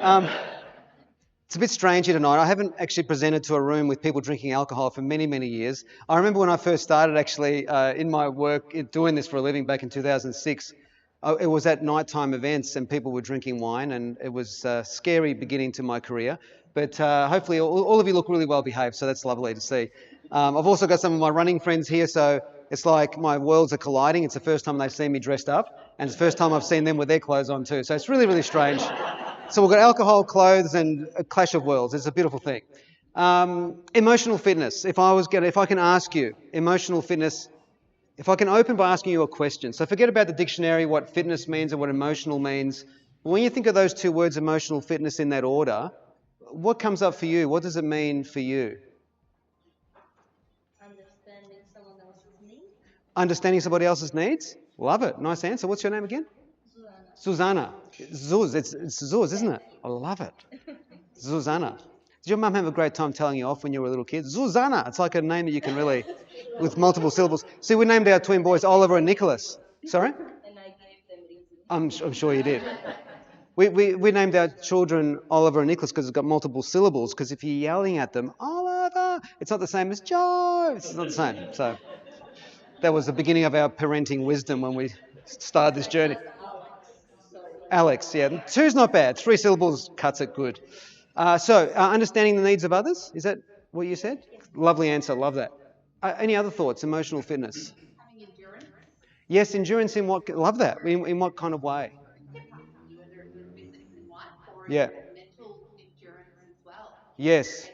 Um, it's a bit strange here tonight. I haven't actually presented to a room with people drinking alcohol for many, many years. I remember when I first started actually in my work doing this for a living back in 2006. It was at nighttime events and people were drinking wine, and it was a scary beginning to my career. But hopefully all of you look really well behaved, so that's lovely to see. I've also got some of my running friends here, so it's like my worlds are colliding. It's the first time they've seen me dressed up, and it's the first time I've seen them with their clothes on too. So it's really, really strange. So we've got alcohol, clothes, and a clash of worlds. It's a beautiful thing. Emotional fitness. If I can ask you, emotional fitness. If I can open by asking you a question. So forget about the dictionary, what fitness means and what emotional means. When you think of those two words, emotional fitness, in that order, what comes up for you? What does it mean for you? Understanding someone else's needs. Understanding somebody else's needs? Love it. Nice answer. What's your name again? Susanna. Susanna. Zuz. It's Zuz, isn't it? I love it. Susanna. Did your mum have a great time telling you off when you were a little kid? Susanna. It's like a name that you can really, with multiple syllables. See, we named our twin boys Oliver and Nicholas. Sorry? And I gave them reason. I'm sure you did. We named our children Oliver and Nicholas because it's got multiple syllables, because if you're yelling at them, Oliver, it's not the same as Joe. It's not the same. So that was the beginning of our parenting wisdom when we started this journey. Alex. So Alex, yeah. Two's not bad. Three syllables cuts it good. Understanding the needs of others, is that what you said? Lovely answer, love that. Any other thoughts? Emotional fitness. having endurance. Yes, endurance in what, love that. In what kind of way? Whether you're physically one or Yeah. mental endurance as well. Yes.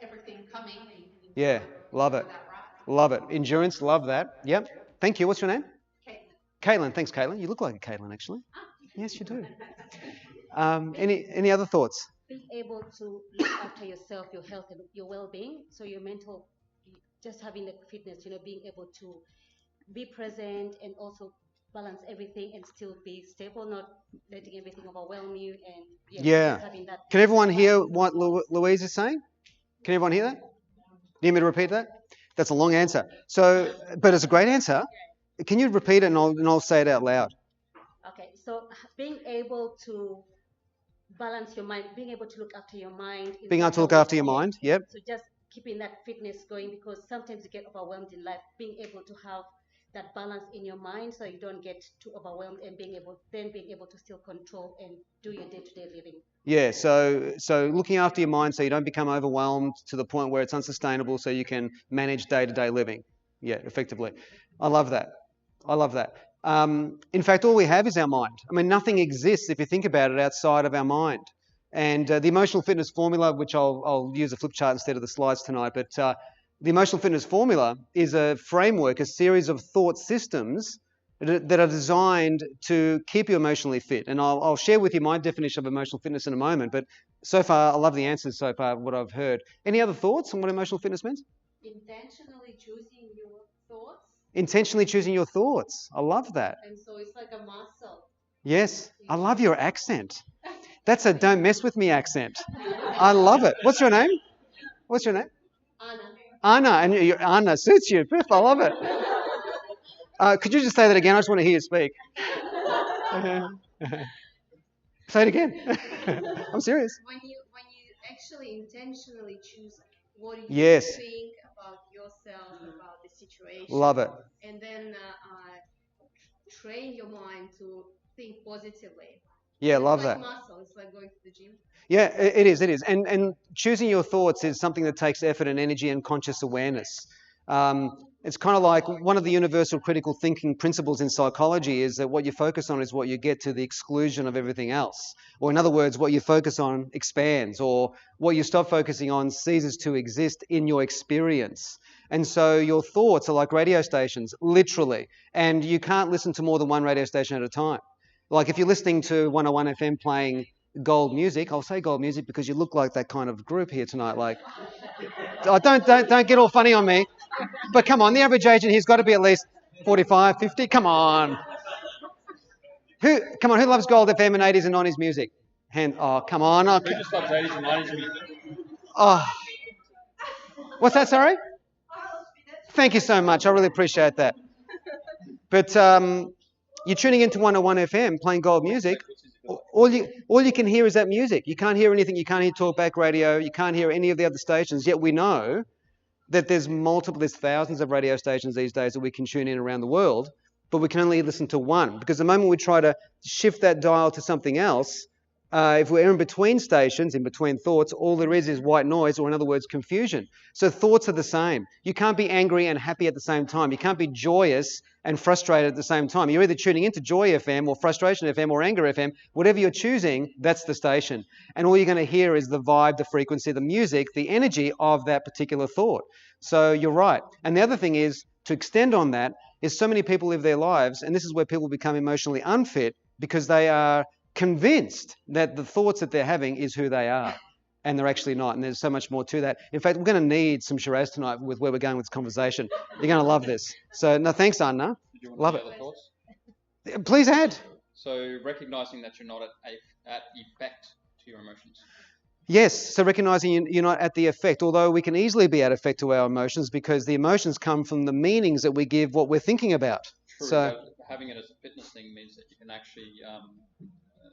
Everything coming and you Yeah, love it. that right. Love it. Endurance, love that. Yep. Thank you. What's your name? Okay. Caitlin. Thanks, Caitlin. You look like a Caitlin, actually. Yes, you do. Any other thoughts? Being able to look after yourself, your health, and your well-being. So your mental, just having the fitness, being able to be present and also balance everything and still be stable, not letting everything overwhelm you. And Yeah. just having that. Can everyone hear what Louise is saying? Can everyone hear that? Need me to repeat that? That's a long answer. So, but it's a great answer. Can you repeat it, and I'll say it out loud? Okay, so being able to balance your mind, being able to look after your mind. Being able to look after your mind. Yep. So just keeping that fitness going, because sometimes you get overwhelmed in life. Being able to have that balance in your mind so you don't get too overwhelmed, and being able to still control and do your day-to-day living. Yeah, so looking after your mind so you don't become overwhelmed to the point where it's unsustainable, so you can manage day-to-day living. Yeah, effectively. I love that. I love that. In fact, all we have is our mind. I mean, nothing exists, if you think about it, outside of our mind. And the emotional fitness formula, which I'll use a flip chart instead of the slides tonight, but the emotional fitness formula is a framework, a series of thought systems that are designed to keep you emotionally fit. And I'll share with you my definition of emotional fitness in a moment. But so far, I love the answers so far, what I've heard. Any other thoughts on what emotional fitness means? Intentionally choosing your thoughts. Intentionally choosing your thoughts. I love that. And so it's like a muscle. Yes, I love your accent. That's a don't mess with me accent. I love it. What's your name? What's your name? Anna. Anna, and Anna suits you. I love it. Could you just say that again? I just want to hear you speak. Say it again. I'm serious. When you actually intentionally choose what you Yes. think about yourself, about the situation. Love it. And then train your mind to think positively. Yeah, love It's like that. muscle. It's like going to the gym. Yeah, it is. It is. And choosing your thoughts is something that takes effort and energy and conscious awareness. It's kind of like one of the universal critical thinking principles in psychology is that what you focus on is what you get, to the exclusion of everything else. Or in other words, what you focus on expands, or what you stop focusing on ceases to exist in your experience. And so your thoughts are like radio stations, literally. And you can't listen to more than one radio station at a time. Like if you're listening to 101 FM playing gold music, I'll say gold music because you look like that kind of group here tonight. Like, oh, don't get all funny on me. But come on, the average age in here's got to be at least 45, 50. Come on. Who loves gold FM and 80s and 90s music? Oh, come on. Who just loves 80s and 90s music? Oh. What's that, sorry? Thank you so much. I really appreciate that. But you're tuning into 101 FM playing gold music. all you can hear is that music. You can't hear anything. You can't hear talkback radio. You can't hear any of the other stations. Yet we know that there's thousands of radio stations these days that we can tune in around the world, but we can only listen to one. Because the moment we try to shift that dial to something else, if we're in between stations, in between thoughts, all there is white noise, or in other words, confusion. So thoughts are the same. You can't be angry and happy at the same time. You can't be joyous and frustrated at the same time. You're either tuning into Joy FM or Frustration FM or Anger FM. Whatever you're choosing, that's the station. And all you're going to hear is the vibe, the frequency, the music, the energy of that particular thought. So you're right. And the other thing is, to extend on that, is so many people live their lives, and this is where people become emotionally unfit, because they are convinced that the thoughts that they're having is who they are, and they're actually not. And there's so much more to that. In fact, we're going to need some Shiraz tonight with where we're going with this conversation. You're going to love this. So, no, thanks, Anna. Did you want Love any it. other thoughts? Please add. So recognizing that you're not at effect to your emotions. Yes, so recognizing you're not at the effect, although we can easily be at effect to our emotions, because the emotions come from the meanings that we give what we're thinking about. True, So but having it as a fitness thing means that you can actually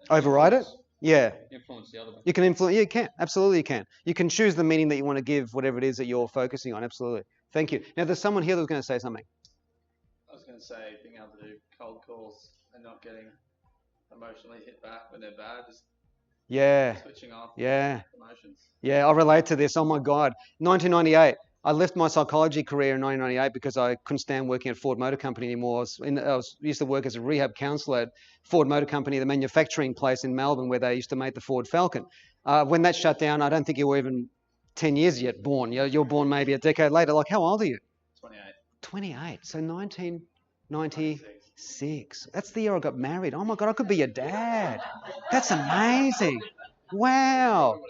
override it? Yeah. Influence the other way. You can influence, you can, absolutely you can. You can choose the meaning that you want to give whatever it is that you're focusing on, absolutely. Thank you. Now there's someone here that was going to say something. I was going to say being able to do cold calls and not getting emotionally hit back when they're bad, just switching off emotions. Yeah, I relate to this. Oh my God. 1998. I left my psychology career in 1998 because I couldn't stand working at Ford Motor Company anymore. I used to work as a rehab counsellor at Ford Motor Company, the manufacturing place in Melbourne where they used to make the Ford Falcon. When that shut down, I don't think you were even 10 years yet born. You're born maybe a decade later. Like, how old are you? 28. 28. So 1996. That's the year I got married. Oh my God, I could be your dad. That's amazing. Wow.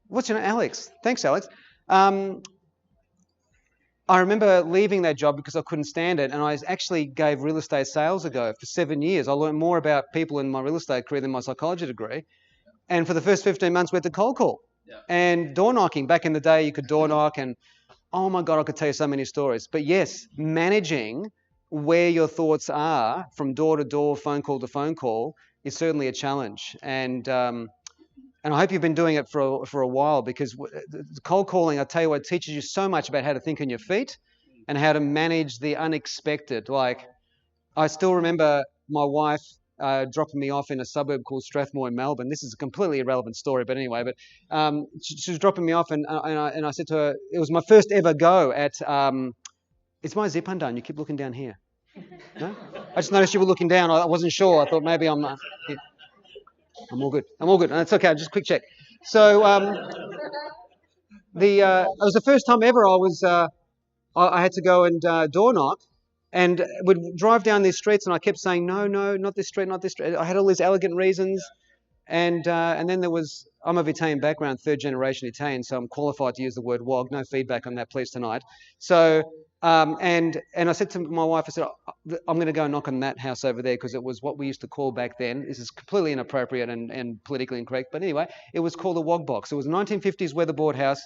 What's your name? Alex. Thanks, Alex. I remember leaving that job because I couldn't stand it, and I actually gave real estate sales a go for 7 years. I learned more about people in my real estate career than my psychology degree. And for the first 15 months, we had to cold call. And door knocking. Back in the day, you could door knock, and oh my God, I could tell you so many stories. But yes, managing where your thoughts are from door to door, phone call to phone call, is certainly a challenge. And I hope you've been doing it for a while, because cold calling, I tell you what, teaches you so much about how to think on your feet and how to manage the unexpected. Like, I still remember my wife dropping me off in a suburb called Strathmore in Melbourne. This is a completely irrelevant story, but anyway. But she was dropping me off, and I said to her, it was my first ever go at. Is my zip undone? You keep looking down here. No? I just noticed you were looking down. I wasn't sure. I thought maybe I'm. I'm all good. I'm all good. No, it's okay. Just a quick check. So it was the first time ever I had to go and door knock, and would drive down these streets, and I kept saying, no, not this street, not this street. I had all these elegant reasons, and then there was, I'm of Italian background, third generation Italian, so I'm qualified to use the word wog. No feedback on that, please, tonight. So, and I said to my wife, I said, I'm going to go and knock on that house over there, because it was what we used to call back then. This is completely inappropriate and politically incorrect, but anyway, it was called a wog box. It was a 1950s weatherboard house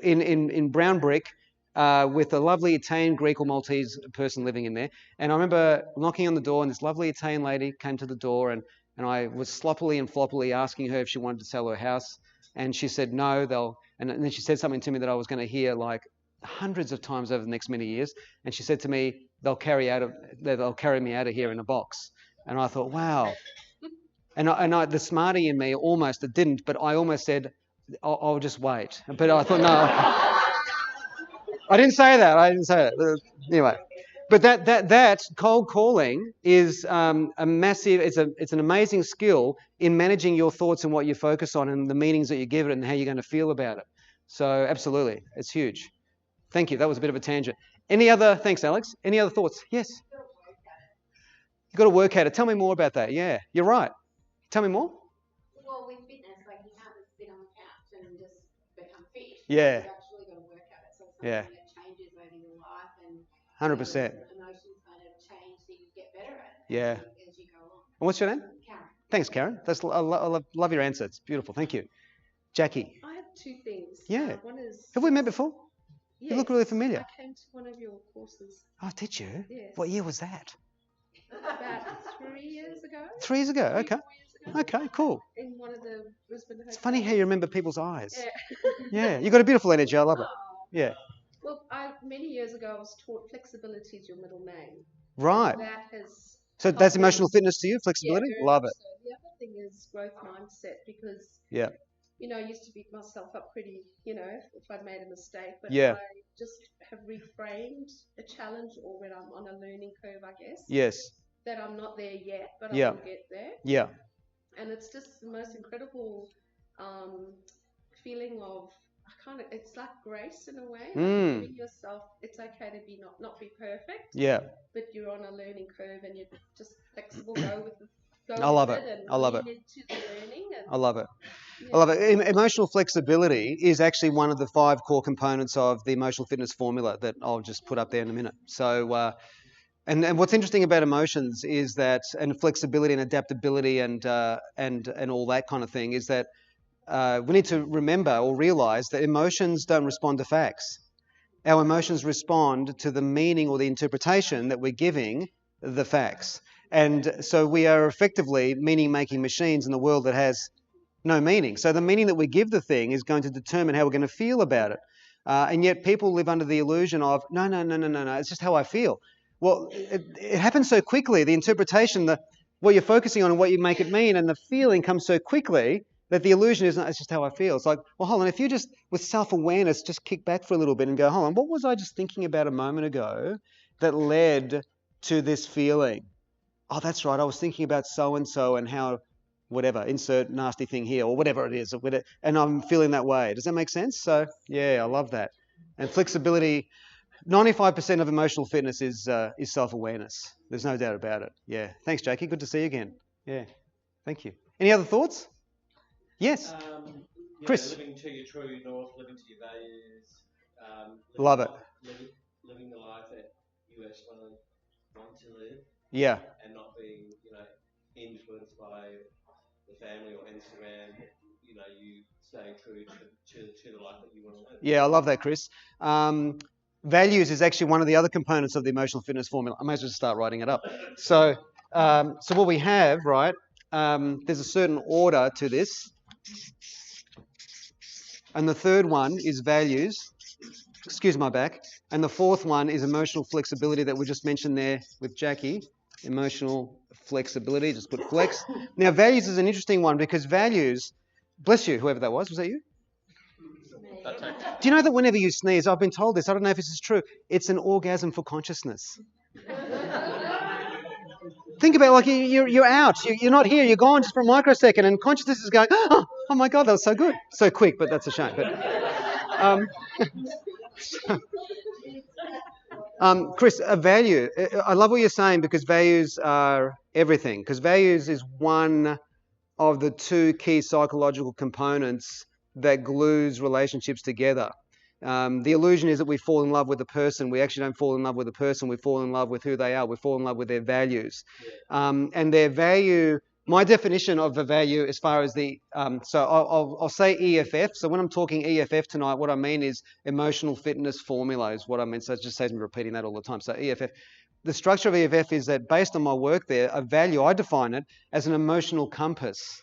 in brown brick, with a lovely Italian, Greek or Maltese person living in there. And I remember knocking on the door, and this lovely Italian lady came to the door, and I was sloppily and floppily asking her if she wanted to sell her house. And she said, no, and then she said something to me that I was going to hear like hundreds of times over the next many years. And she said to me, they'll carry me out of here in a box. And I thought, wow. And the smarty in me almost, it didn't, but I almost said, I'll just wait. But I thought, no. I didn't say that. Anyway, but that cold calling is a massive. It's an amazing skill in managing your thoughts and what you focus on and the meanings that you give it and how you're going to feel about it. So absolutely, it's huge. Thank you. That was a bit of a tangent. Thanks, Alex. Any other thoughts? Yes. You've got to work at it. Tell me more about that. Yeah, you're right. Tell me more. Well, with fitness, like you can't just sit on the couch and just become fit. Yeah. You've actually got to work at it. So it's Yeah. something that changes over your life, and 100%. Emotions kind of change, so you get better at it Yeah. as you go on. And what's your name? Karen. Thanks, Karen. I love your answer. It's beautiful. Thank you. Jackie. I have two things. Yeah. One is. Have we met before? Yes, You look really familiar. I came to one of your courses. Oh, did you? Yes. What year was that? About 3 years ago. 3 years ago. Okay. 4 years Okay, cool. in one of the Brisbane hotels. It's funny how you remember people's eyes. Yeah. Yeah, you've got a beautiful energy. I love it. Yeah. Well, many years ago, I was taught flexibility is your middle name. Right. That has So that's emotional fitness to you, flexibility? Yeah, very Love much it. so. The other thing is growth mindset, because Yeah. I used to beat myself up pretty, if I'd made a mistake, but Yeah. I just have reframed a challenge, or when I'm on a learning curve, I guess. Yes. That I'm not there yet, but Yeah. I will get there. Yeah. And it's just the most incredible feeling of it's like grace in a way, like giving yourself, it's okay to not be perfect. Yeah. But you're on a learning curve and you're just flexible, go with I love it. and I love it. lean into the learning. And, I love it. yeah. I love it. Emotional flexibility is actually one of the 5 core components of the emotional fitness formula that I'll just put up there in a minute. So, and what's interesting about emotions is that, and flexibility and adaptability and all that kind of thing, is that we need to remember or realize that emotions don't respond to facts. Our emotions respond to the meaning or the interpretation that we're giving the facts. And so we are effectively meaning-making machines in a world that has no meaning. So the meaning that we give the thing is going to determine how we're going to feel about it. And yet people live under the illusion of, no, it's just how I feel. Well, it happens so quickly. The interpretation, what you're focusing on and what you make it mean, and the feeling comes so quickly that the illusion is, no, it's just how I feel. It's like, well, hold on, if you just, with self-awareness, just kick back for a little bit and go, hold on, what was I just thinking about a moment ago that led to this feeling? Oh, that's right, I was thinking about so-and-so and how, whatever, insert nasty thing here, or whatever it is, and I'm feeling that way. Does that make sense? So, yeah, I love that. And flexibility, 95% of emotional fitness is self-awareness. There's no doubt about it. Yeah. Thanks, Jakey. Good to see you again. Yeah. Thank you. Any other thoughts? Yes. Chris. Living to your true north, living to your values. Love it. Living the life that you actually want to live. Yeah. And not being, influenced by the family or Instagram. You staying true to the life that you want to live. Yeah, I love that, Chris. Values is actually one of the other components of the emotional fitness formula. I may as well start writing it up. So what we have, right, there's a certain order to this. And the third one is values. Excuse my back. And the fourth one is emotional flexibility that we just mentioned there with Jackie. Emotional flexibility, just put flex. Now, values is an interesting one because values, bless you, whoever that was that you? Do you know that whenever you sneeze, I've been told this, I don't know if this is true, it's an orgasm for consciousness. Think about it, like you're out, you're not here, you're gone just for a microsecond, and consciousness is going, oh my God, that was so good. So quick, but that's a shame. But Chris, a value, I love what you're saying because values are everything, because values is one of the 2 key psychological components that glues relationships together. The illusion is that we fall in love with a person. We actually don't fall in love with a person. We fall in love with who they are. We fall in love with their values. And their value, my definition of a value as far as so I'll say EFF. So when I'm talking EFF tonight, what I mean is emotional fitness formula is what I mean. So it just saves me repeating that all the time. So EFF. The structure of EFF is that based on my work there, a value, I define it as an emotional compass.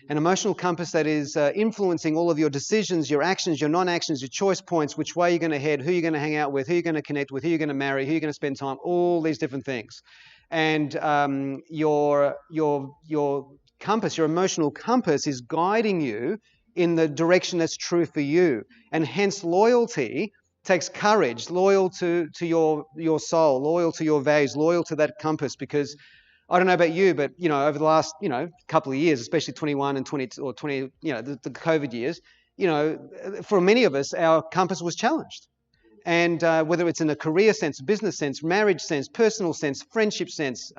An emotional compass that is influencing all of your decisions, your actions, your non-actions, your choice points, which way you're going to head, who you're going to hang out with, who you're going to connect with, who you're going to marry, who you're going to spend time, all these different things. And your compass, your emotional compass is guiding you in the direction that's true for you. And hence loyalty takes courage, loyal to your soul, loyal to your values, loyal to that compass, because I don't know about you, but over the last couple of years, especially 21 and 20 or 20, the COVID years, for many of us, our compass was challenged. And whether it's in a career sense, business sense, marriage sense, personal sense, friendship sense,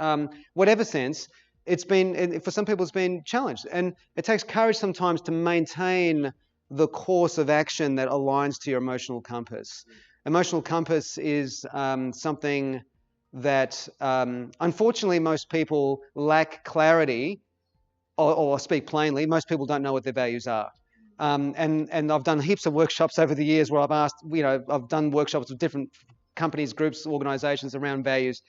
whatever sense, for some people it's been challenged. And it takes courage sometimes to maintain the course of action that aligns to your emotional compass. Emotional compass is something that unfortunately most people lack clarity, or speak plainly, most people don't know what their values are. And I've done heaps of workshops over the years where I've asked, I've done workshops with different companies, groups, organisations around values.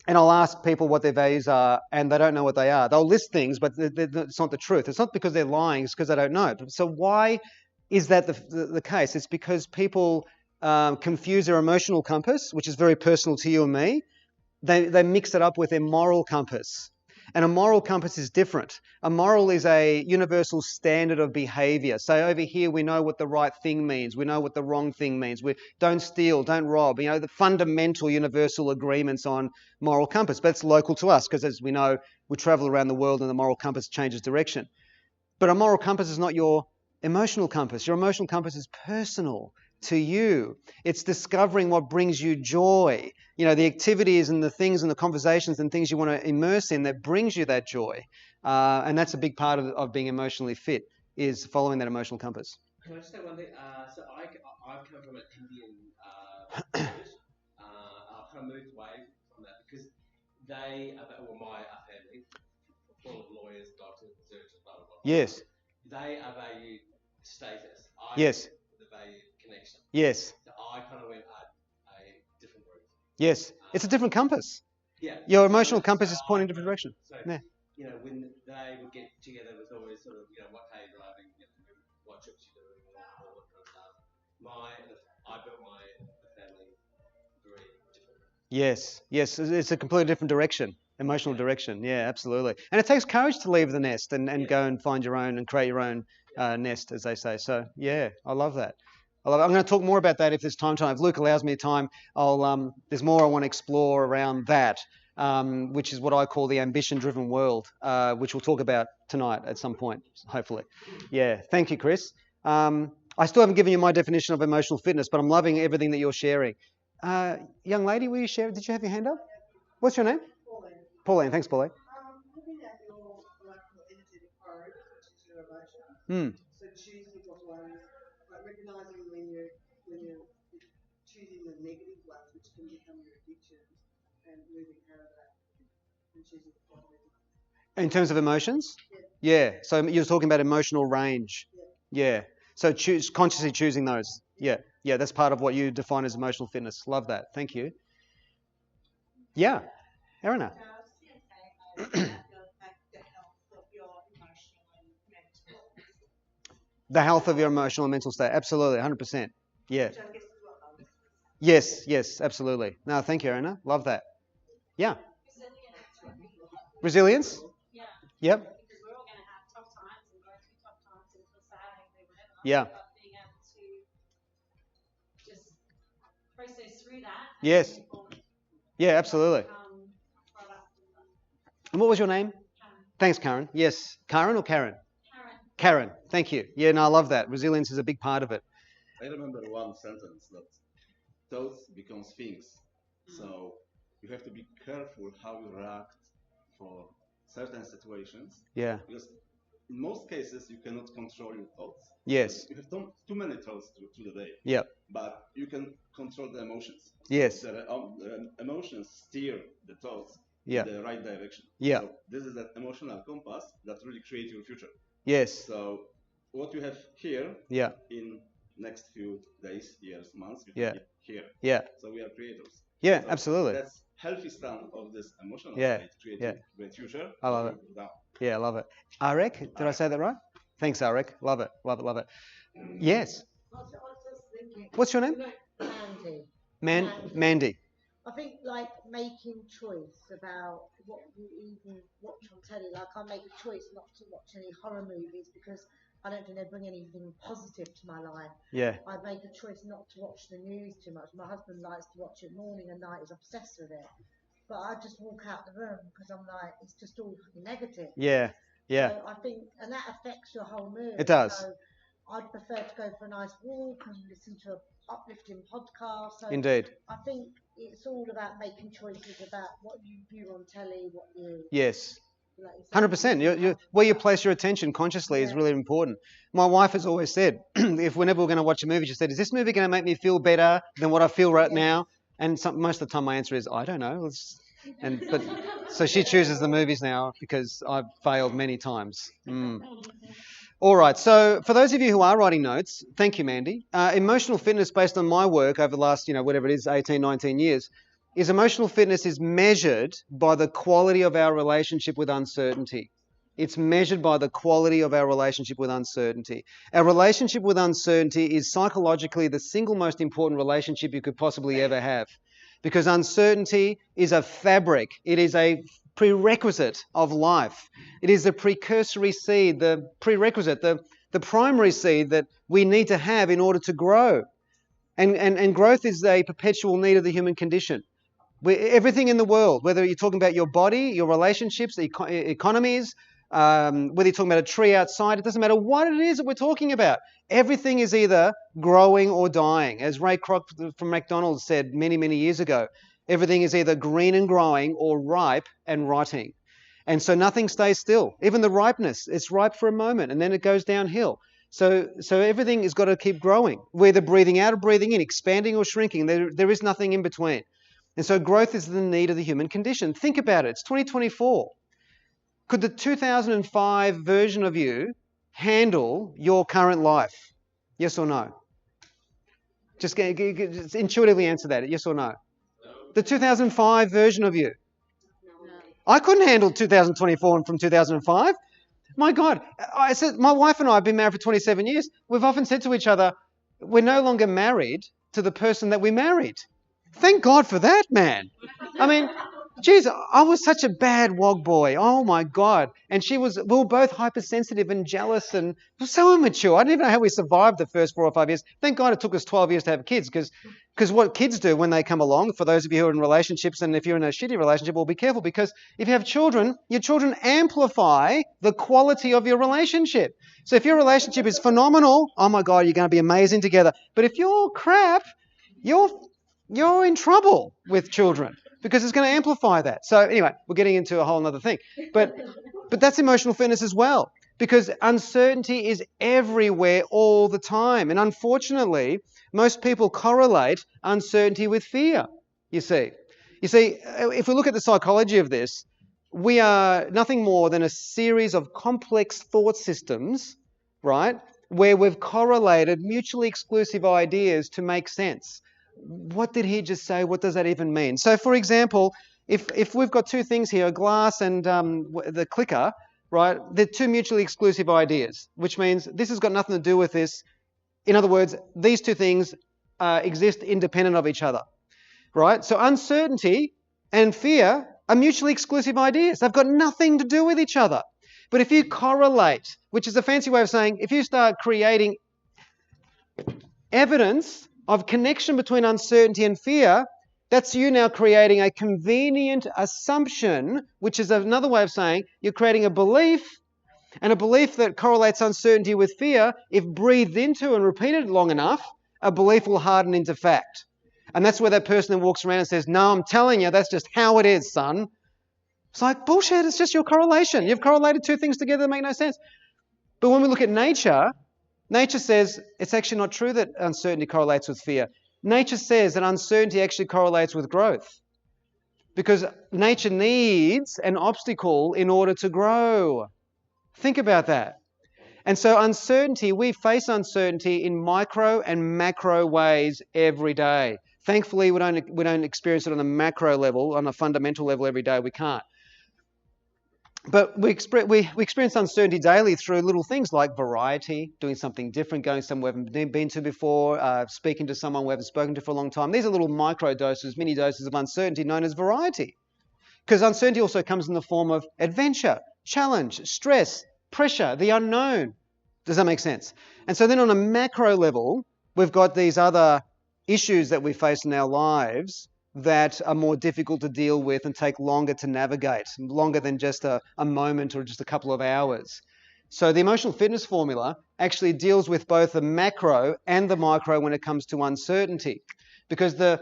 And I'll ask people what their values are, and they don't know what they are. They'll list things, but it's not the truth. It's not because they're lying, it's because they don't know. So why is that the case? It's because people confuse their emotional compass, which is very personal to you and me. They mix it up with their moral compass. And a moral compass is different. A moral is a universal standard of behaviour. So over here, we know what the right thing means. We know what the wrong thing means. We don't steal, don't rob. You know, the fundamental universal agreements on moral compass. But it's local to us because, as we know, we travel around the world and the moral compass changes direction. But a moral compass is not your emotional compass. Your emotional compass is personal to you. It's discovering what brings you joy. You know, the activities and the things and the conversations and things you want to immerse in that brings you that joy. And that's a big part of being emotionally fit, is following that emotional compass. Can I just say one thing? So I've come from an Indian village. I've kind of moved away from that because they, well, my family, full of lawyers, doctors, researchers, blah, blah, blah. Yes. They are valued status. Yes. The value connection. Yes. So I kind of went a different route. Yes. It's a different compass. Yeah. Your emotional compass is pointing in a different direction. So, yeah. You know, when they would get together, it was always sort of, you know, what car you're driving, you know, what trips you're doing, all that kind of stuff. I built my family very different. Yes. Yes. It's a completely different direction. Emotional direction. Yeah, absolutely. And it takes courage to leave the nest and go and find your own and create your own nest, as they say. So, yeah, I love that. I'm going to talk more about that if there's time. If Luke allows me time, there's more I want to explore around that, which is what I call the ambition-driven world, which we'll talk about tonight at some point, hopefully. Yeah, thank you, Chris. I still haven't given you my definition of emotional fitness, but I'm loving everything that you're sharing. Young lady, will you share? Did you have your hand up? What's your name? Pauline. Thanks, Pauline. Looking at your energetic code, which is your emotion, so choosing what ones, like recognising when you're choosing the negative ones, which can become your addictions, and moving out of that and choosing the positive. In terms of emotions? Yeah. So you're talking about emotional range. Yeah. So consciously choosing those. Yeah. Yeah, that's part of what you define as emotional fitness. Love that. Thank you. Yeah. Erina. The health of your emotional and mental state. Absolutely, 100%. Yeah. Yes, yes, absolutely. No, thank you, Erina. Love that. Yeah. Resilience? Yeah. Yep. Because we're all going to have tough times and go through tough times and feel sad, angry, whatever. Yeah. But being able to just process through that. Yes. Yeah, absolutely. And what was your name? Karen. Thanks, Karen. Yes. Karen or Karen? Karen. Karen. Thank you. Yeah, no, I love that. Resilience is a big part of it. I remember one sentence that thoughts becomes things. So you have to be careful how you react for certain situations. Yeah. Because in most cases you cannot control your thoughts. Yes. You have too many thoughts through the day. Yep. But you can control the emotions. Yes. The emotions steer the thoughts in the right direction. Yeah. So this is that emotional compass that really creates your future. Yes. So what you have here in next few days, years, months, you have it here. Yeah. So we are creators. Yeah, so absolutely. That's healthy stand of this emotional state, creating great future. I love it. Yeah, I love it. Arek, did I say that right? Thanks, Arek. Love it, love it, love it. Yes. I was just thinking. What's your name? Mandy. Mandy. I think like making choice about what you even watch on telly. Like I make a choice not to watch any horror movies because I don't think they bring anything positive to my life. Yeah. I make a choice not to watch the news too much. My husband likes to watch it morning and night. He's obsessed with it. But I just walk out the room because I'm like, it's just all negative. Yeah. Yeah. So I think, and that affects your whole mood. It does. So I'd prefer to go for a nice walk and listen to an uplifting podcast. So Indeed. I think it's all about making choices about what you view on telly, what you... Yes. 100%. Where you place your attention consciously is really important. My wife has always said, if whenever we're going to watch a movie, she said, is this movie going to make me feel better than what I feel right now? And most of the time my answer is, I don't know. So she chooses the movies now because I've failed many times. All right. So for those of you who are writing notes, thank you, Mandy. Emotional fitness, based on my work over the last, whatever it is, 18, 19 years, is emotional fitness is measured by the quality of our relationship with uncertainty. It's measured by the quality of our relationship with uncertainty. Our relationship with uncertainty is psychologically the single most important relationship you could possibly ever have, because uncertainty is a fabric. It is a prerequisite of life. It is the precursory seed, the prerequisite, the primary seed that we need to have in order to grow. And growth is a perpetual need of the human condition. Everything in the world, whether you're talking about your body, your relationships, economies, whether you're talking about a tree outside, it doesn't matter what it is that we're talking about. Everything is either growing or dying. As Ray Kroc from McDonald's said many, many years ago, everything is either green and growing or ripe and rotting. And so nothing stays still. Even the ripeness, it's ripe for a moment and then it goes downhill. So everything has got to keep growing. We're either breathing out or breathing in, expanding or shrinking. There is nothing in between. And so growth is the need of the human condition. Think about it. It's 2024. Could the 2005 version of you handle your current life? Yes or no? Just intuitively answer that. Yes or no? The 2005 version of you. I couldn't handle 2024 from 2005. My God. I said, my wife and I have been married for 27 years. We've often said to each other, we're no longer married to the person that we married. Thank God for that, man. I mean, geez, I was such a bad wog boy. Oh my God. And we were both hypersensitive and jealous and so immature. I don't even know how we survived the first 4 or 5 years. Thank God it took us 12 years to have kids, because what kids do when they come along, for those of you who are in relationships, and if you're in a shitty relationship, well, be careful, because if you have children, your children amplify the quality of your relationship. So if your relationship is phenomenal, oh my God, you're going to be amazing together. But if you're crap, you're in trouble with children, because it's going to amplify that. So anyway, we're getting into a whole other thing. But that's emotional fitness as well, because uncertainty is everywhere all the time. And unfortunately, most people correlate uncertainty with fear, you see. If we look at the psychology of this, we are nothing more than a series of complex thought systems, right, where we've correlated mutually exclusive ideas to make sense. What did he just say? What does that even mean? So, for example, if we've got two things here, a glass and the clicker, right, they're two mutually exclusive ideas, which means this has got nothing to do with this. In other words, these two things exist independent of each other, right? So uncertainty and fear are mutually exclusive ideas. They've got nothing to do with each other. But if you correlate, which is a fancy way of saying, if you start creating evidence of connection between uncertainty and fear, that's you now creating a convenient assumption, which is another way of saying you're creating a belief, and a belief that correlates uncertainty with fear, if breathed into and repeated long enough, a belief will harden into fact. And that's where that person that walks around and says, no, I'm telling you, that's just how it is, son. It's like, bullshit, it's just your correlation. You've correlated two things together that make no sense. But when we look at nature says it's actually not true that uncertainty correlates with fear. Nature says that uncertainty actually correlates with growth, because nature needs an obstacle in order to grow. Think about that. And so uncertainty, we face uncertainty in micro and macro ways every day. Thankfully, we don't experience it on a macro level, on a fundamental level every day. We can't. But we experience uncertainty daily through little things like variety, doing something different, going somewhere we haven't been to before, speaking to someone we haven't spoken to for a long time. These are little micro doses, mini doses of uncertainty known as variety. Because uncertainty also comes in the form of adventure, challenge, stress, pressure, the unknown. Does that make sense? And so then on a macro level, we've got these other issues that we face in our lives that are more difficult to deal with and take longer to navigate, longer than just a moment or just a couple of hours. So the emotional fitness formula actually deals with both the macro and the micro when it comes to uncertainty. Because the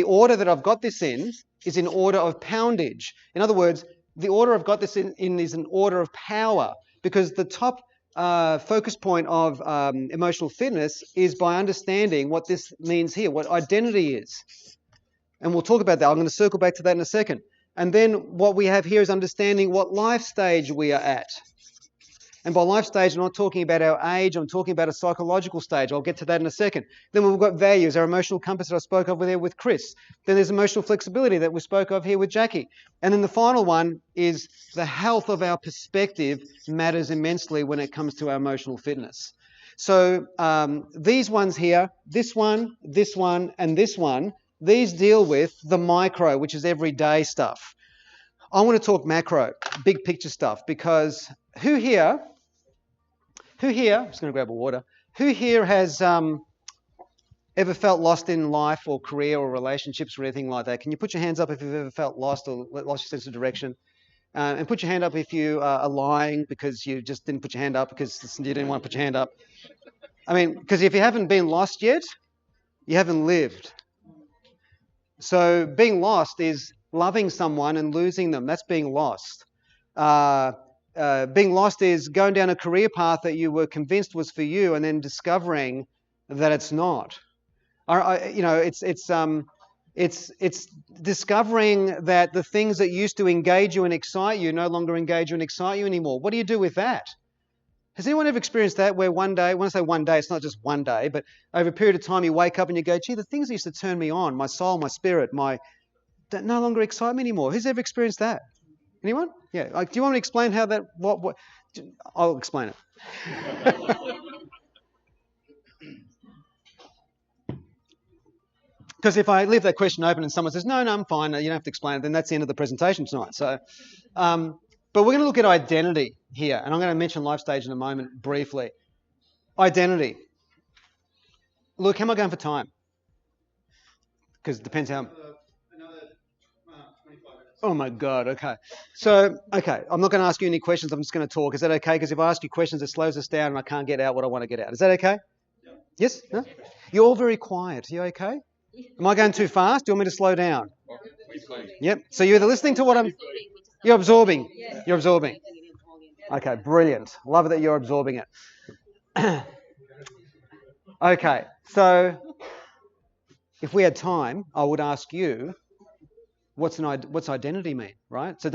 order that I've got this in is in order of poundage. In other words, the order I've got this in is an order of power, because the top focus point of emotional fitness is by understanding what this means here, what identity is. And we'll talk about that. I'm going to circle back to that in a second. And then what we have here is understanding what life stage we are at. And by life stage, I'm not talking about our age, I'm talking about a psychological stage. I'll get to that in a second. Then we've got values, our emotional compass that I spoke of there with Chris. Then there's emotional flexibility that we spoke of here with Jackie. And then the final one is the health of our perspective matters immensely when it comes to our emotional fitness. So these ones here, this one, and this one, these deal with the micro, which is everyday stuff. I want to talk macro, big picture stuff, because who here, I'm just going to grab a water, who here has ever felt lost in life or career or relationships or anything like that? Can you put your hands up if you've ever felt lost or lost your sense of direction? And put your hand up if you are lying because you just didn't put your hand up because you didn't want to put your hand up. I mean, because if you haven't been lost yet, you haven't lived. So being lost is loving someone and losing them. That's being lost. Being lost is going down a career path that you were convinced was for you and then discovering that it's not. It's discovering that the things that used to engage you and excite you no longer engage you and excite you anymore. What do you do with that? Has anyone ever experienced that where one day, when I say one day, it's not just one day, but over a period of time you wake up and you go, gee, the things that used to turn me on, my soul, my spirit, that no longer excite me anymore. Who's ever experienced that? Anyone? Yeah. Do you want me to explain how that, what? I'll explain it. Because if I leave that question open and someone says, no, I'm fine, you don't have to explain it, then that's the end of the presentation tonight. So, but we're going to look at identity here, and I'm going to mention life stage in a moment briefly. Identity. Luke, how am I going for time? Because it depends how... Another 25 minutes. Oh my God, okay. So, okay, I'm not going to ask you any questions, I'm just going to talk. Is that okay? Because if I ask you questions, it slows us down and I can't get out what I want to get out. Is that okay? Yeah. Yes? No? You're all very quiet. Are you okay? Am I going too fast? Do you want me to slow down? Yep. So you're either listening to what I'm... You're absorbing. You're absorbing. Okay, brilliant. Love it that you're absorbing it. Okay, so if we had time, I would ask you, what's identity mean, right? So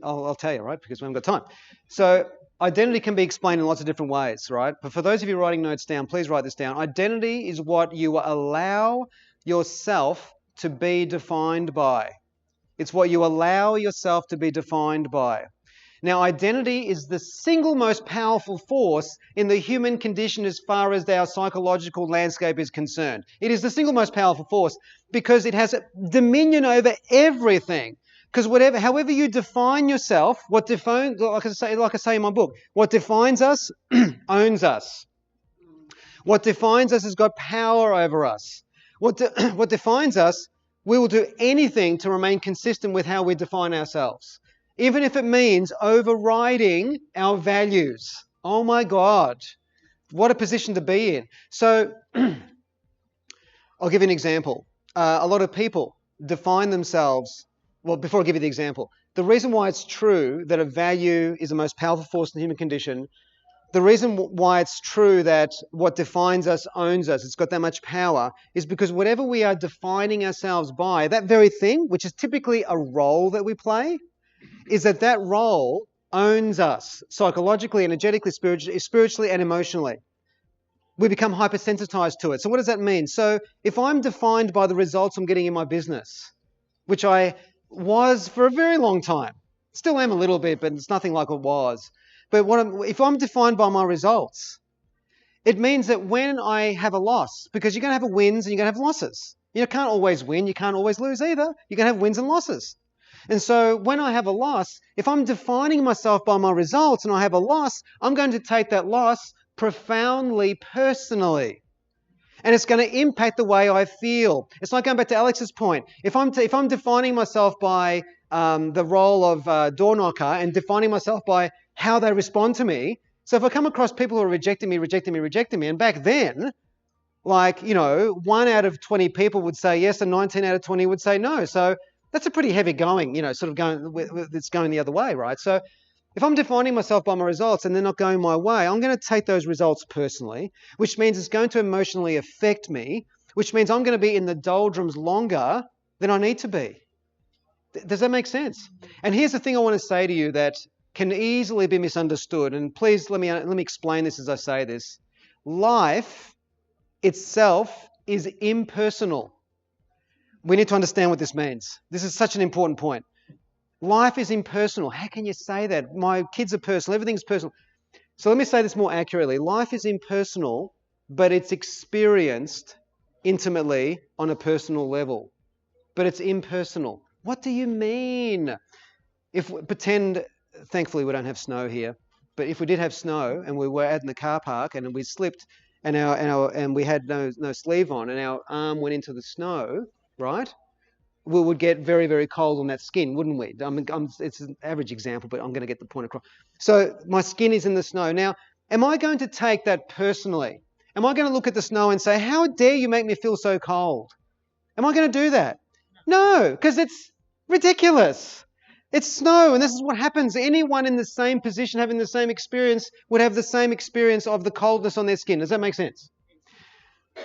I'll tell you, right, because we haven't got time. So identity can be explained in lots of different ways, right? But for those of you writing notes down, please write this down. Identity is what you allow yourself to be defined by. It's what you allow yourself to be defined by. Now, identity is the single most powerful force in the human condition as far as our psychological landscape is concerned. It is the single most powerful force because it has dominion over everything. Because however you define yourself, like I say in my book, what defines us owns us. What defines us has got power over us. What defines us, we will do anything to remain consistent with how we define ourselves, even if it means overriding our values. Oh my God, what a position to be in. So I'll give you an example. A lot of people define themselves, well, before I give you the example, the reason why it's true that a value is the most powerful force in the human condition, the reason why it's true that what defines us owns us, it's got that much power, is because whatever we are defining ourselves by, that very thing, which is typically a role that we play, is that role owns us psychologically, energetically, spiritually and emotionally. We become hypersensitized to it. So what does that mean? So if I'm defined by the results I'm getting in my business, which I was for a very long time, still am a little bit, but it's nothing like it was. But if I'm defined by my results, it means that when I have a loss, because you're going to have wins and you're going to have losses. You can't always win, you can't always lose either. You're going to have wins and losses. And so when I have a loss, if I'm defining myself by my results and I have a loss, I'm going to take that loss profoundly personally. And it's going to impact the way I feel. It's like going back to Alex's point. If I'm defining myself by the role of door knocker and defining myself by how they respond to me, so if I come across people who are rejecting me, and back then, 1 out of 20 people would say yes and 19 out of 20 would say no. So that's a pretty heavy going, it's going the other way, right? So if I'm defining myself by my results and they're not going my way, I'm going to take those results personally, which means it's going to emotionally affect me, which means I'm going to be in the doldrums longer than I need to be. Does that make sense? And here's the thing I want to say to you, that can easily be misunderstood. And please let me explain this as I say this. Life itself is impersonal. We need to understand what this means. This is such an important point. Life is impersonal. How can you say that? My kids are personal. Everything's personal. So let me say this more accurately. Life is impersonal, but it's experienced intimately on a personal level. But it's impersonal. What do you mean? Pretend, thankfully we don't have snow here, but if we did have snow and we were out in the car park and we slipped and we had no sleeve on and our arm went into the snow, right? We would get very, very cold on that skin, wouldn't we? It's an average example, but I'm going to get the point across. So my skin is in the snow. Now, am I going to take that personally? Am I going to look at the snow and say, how dare you make me feel so cold? Am I going to do that? No, because it's ridiculous. It's snow, and this is what happens. Anyone in the same position having the same experience would have the same experience of the coldness on their skin. Does that make sense?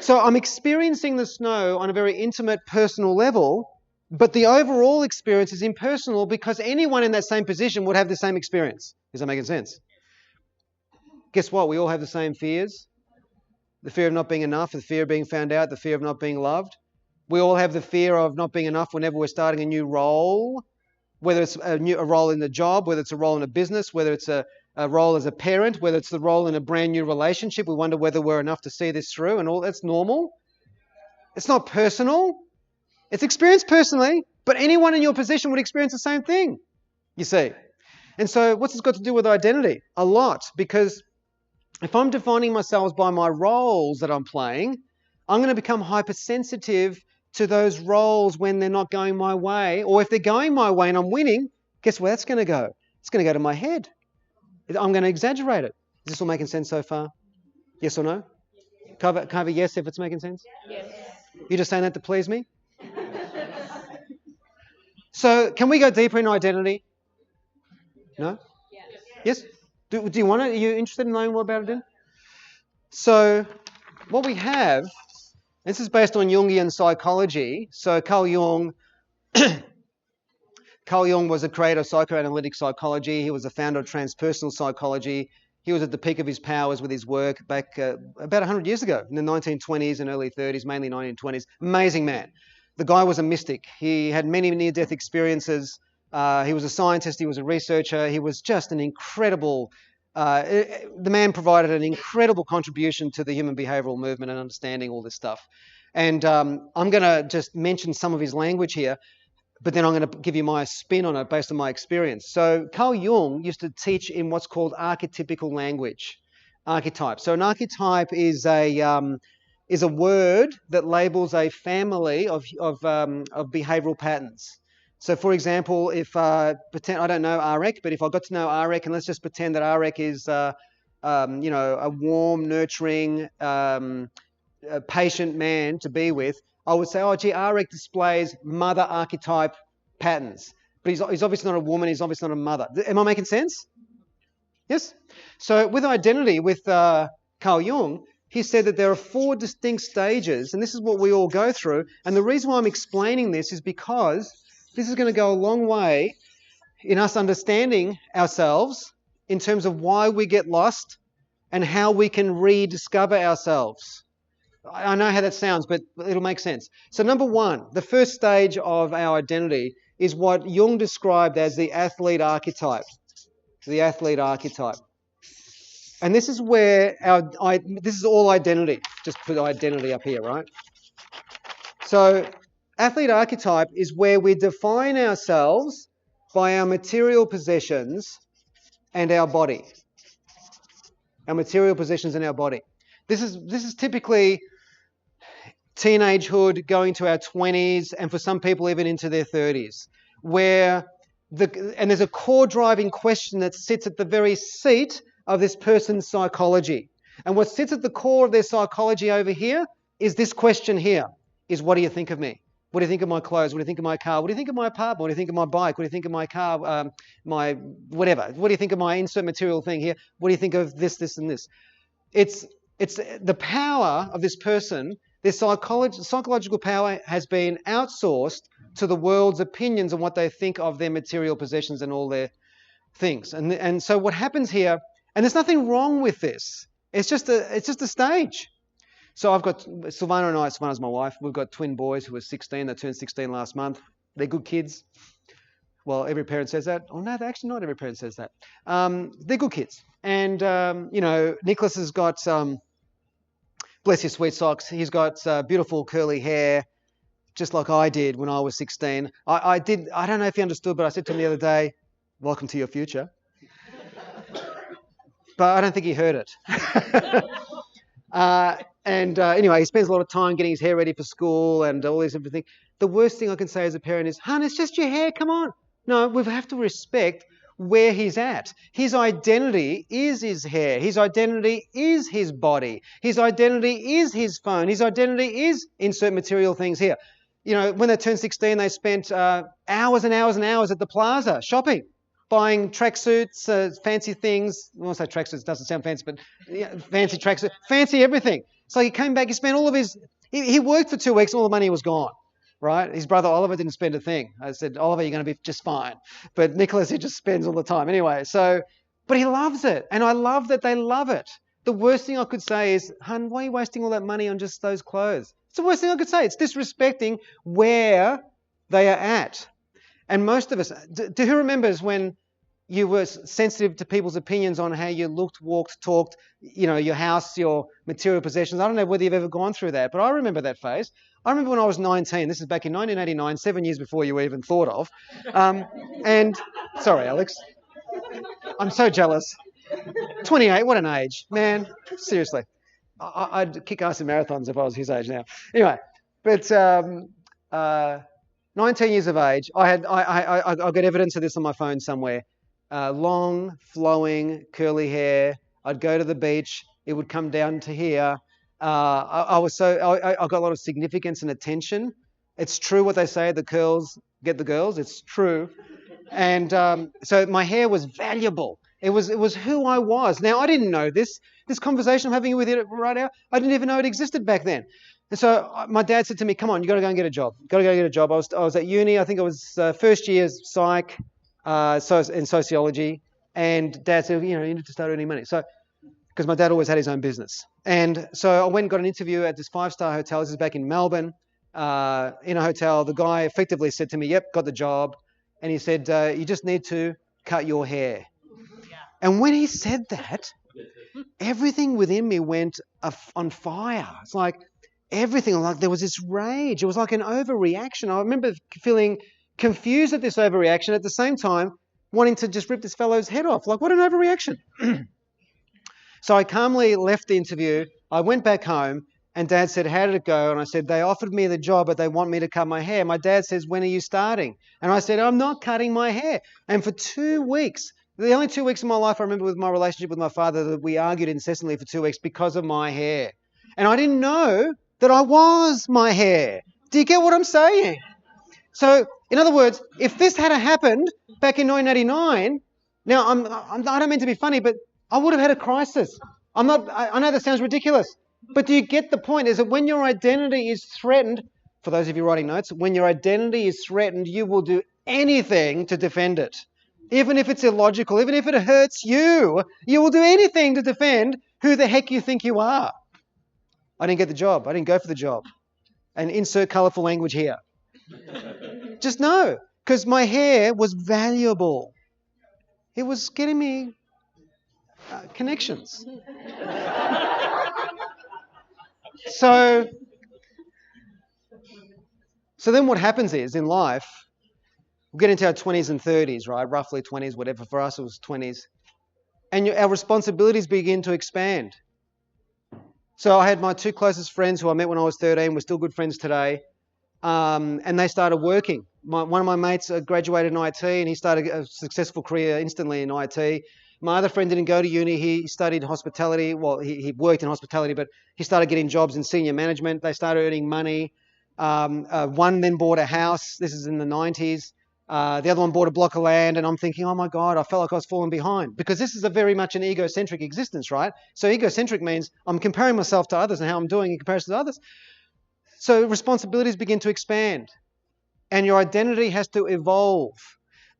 So I'm experiencing the snow on a very intimate, personal level, but the overall experience is impersonal because anyone in that same position would have the same experience. Is that making sense? Guess what? We all have the same fears. The fear of not being enough, the fear of being found out, the fear of not being loved. We all have the fear of not being enough whenever we're starting a new role, whether it's a role in the job, whether it's a role in a business, whether it's a role as a parent, whether it's the role in a brand new relationship. We wonder whether we're enough to see this through, and all that's normal. It's not personal. It's experienced personally, but anyone in your position would experience the same thing, you see. And so what's this got to do with identity? A lot, because if I'm defining myself by my roles that I'm playing, I'm going to become hypersensitive to those roles when they're not going my way, or if they're going my way and I'm winning, guess where that's going to go? It's going to go to my head. I'm going to exaggerate it. Is this all making sense so far? Yes or no? Can I have a yes if it's making sense? Yes. You're just saying that to please me? So can we go deeper in identity? No? Yes? Do you want to? Are you interested in knowing more about it then? So what we have, this is based on Jungian psychology. So Carl Jung was a creator of psychoanalytic psychology. He was a founder of transpersonal psychology. He was at the peak of his powers with his work back about 100 years ago, in the 1920s and early 30s, mainly 1920s. Amazing man. The guy was a mystic. He had many near-death experiences. He was a scientist. He was a researcher. He was just an incredible... the man provided an incredible contribution to the human behavioural movement and understanding all this stuff. And I'm going to just mention some of his language here, but then I'm going to give you my spin on it based on my experience. So Carl Jung used to teach in what's called archetypical language, archetype. So an archetype is a word that labels a family of behavioural patterns. So, for example, if pretend I don't know Arek, but if I got to know Arek, and let's just pretend that Arek is a warm, nurturing, patient man to be with, I would say, oh, gee, Arek displays mother archetype patterns. But he's obviously not a woman, he's obviously not a mother. Am I making sense? Yes? So with identity, with Carl Jung, he said that there are 4 distinct stages, and this is what we all go through. And the reason why I'm explaining this is because this is going to go a long way in us understanding ourselves in terms of why we get lost and how we can rediscover ourselves. I know how that sounds, but it'll make sense. So number 1, the first stage of our identity is what Jung described as the athlete archetype. The athlete archetype. And this is where this is all identity. Just put identity up here, right? So athlete archetype is where we define ourselves by our material possessions and our body. Our material possessions and our body. This is typically teenagehood, going to our 20s, and for some people even into their 30s, where and there's a core driving question that sits at the very seat of this person's psychology. And what sits at the core of their psychology over here is this question here, is what do you think of me? What do you think of my clothes? What do you think of my car? What do you think of my apartment? What do you think of my bike? What do you think of my car? My whatever. What do you think of my insert material thing here? What do you think of this, and this? It's the power of this person. Their psychological power has been outsourced to the world's opinions on what they think of their material possessions and all their things. And so what happens here, and there's nothing wrong with this. It's just a stage. So I've got Silvana and I, Silvana's my wife, we've got twin boys who are 16. They turned 16 last month. They're good kids. Well, every parent says that. Oh, no, actually not every parent says that. They're good kids. And, Nicholas has got, bless his sweet socks, he's got beautiful curly hair, just like I did when I was 16. I don't know if he understood, but I said to him the other day, welcome to your future. But I don't think he heard it. Anyway, he spends a lot of time getting his hair ready for school and all this everything. The worst thing I can say as a parent is, hon, it's just your hair, come on. No, we have to respect where he's at. His identity is his hair. His identity is his body. His identity is his phone. His identity is insert material things here. When they turned 16, they spent hours and hours and hours at the plaza shopping, buying tracksuits, fancy things. I won't say tracksuits, doesn't sound fancy, but fancy tracksuits, fancy everything. So he came back, he spent all of his, he worked for 2 weeks, all the money was gone, right? His brother Oliver didn't spend a thing. I said, Oliver, you're going to be just fine. But Nicholas, he just spends all the time. Anyway, but he loves it. And I love that they love it. The worst thing I could say is, hun, why are you wasting all that money on just those clothes? It's the worst thing I could say. It's disrespecting where they are at. And most of us, who remembers when you were sensitive to people's opinions on how you looked, walked, talked, your house, your material possessions? I don't know whether you've ever gone through that, but I remember that phase. I remember when I was 19, this is back in 1989, 7 years before you even thought of. Sorry, Alex, I'm so jealous. 28, what an age, man, seriously. I'd kick ass in marathons if I was his age now. Anyway, but 19 years of age, I got evidence of this on my phone somewhere. Long, flowing, curly hair. I'd go to the beach. It would come down to here. I got a lot of significance and attention. It's true what they say, the curls get the girls. It's true. And so my hair was valuable. It was who I was. Now, I didn't know this. This conversation I'm having with you right now, I didn't even know it existed back then. And so my dad said to me, come on, you got to go and get a job. Got to go get a job. I was at uni. I think I was first year psych in sociology. And Dad said, you need to start earning money. So, because my dad always had his own business. And so I went and got an interview at this 5-star hotel. This is back in Melbourne, in a hotel. The guy effectively said to me, yep, got the job. And he said, you just need to cut your hair. And when he said that, everything within me went on fire. It's like everything, like there was this rage. It was like an overreaction. I remember feeling confused at this overreaction, at the same time wanting to just rip this fellow's head off. Like, what an overreaction. So I calmly left the interview. I went back home and Dad said, how did it go? And I said, they offered me the job, but they want me to cut my hair. My dad says, when are you starting? And I said, I'm not cutting my hair. And for 2 weeks, the only 2 weeks of my life I remember with my relationship with my father, that we argued incessantly for 2 weeks because of my hair. And I didn't know that I was my hair. Do you get what I'm saying? So, in other words, if this had happened back in 1989, now I don't mean to be funny, but I would have had a crisis. I know that sounds ridiculous, but do you get the point? Is that when your identity is threatened, for those of you writing notes, when your identity is threatened, you will do anything to defend it. Even if it's illogical, even if it hurts you, you will do anything to defend who the heck you think you are. I didn't get the job. I didn't go for the job. And insert colourful language here. Just no, because my hair was valuable. It was getting me connections. So then what happens is, in life, we'll get into our 20s and 30s, right? Roughly 20s, whatever. For us, it was 20s. And our responsibilities begin to expand. So I had my 2 closest friends who I met when I was 13. We're still good friends today. And they started working. One of my mates graduated in IT and he started a successful career instantly in IT. My other friend didn't go to uni. He studied hospitality. Well, he worked in hospitality, but he started getting jobs in senior management. They started earning money. One then bought a house. This is in the 90s. The other one bought a block of land, and I'm thinking, oh my God, I felt like I was falling behind, because this is a very much an egocentric existence, right? So egocentric means I'm comparing myself to others and how I'm doing in comparison to others. So responsibilities begin to expand, and your identity has to evolve.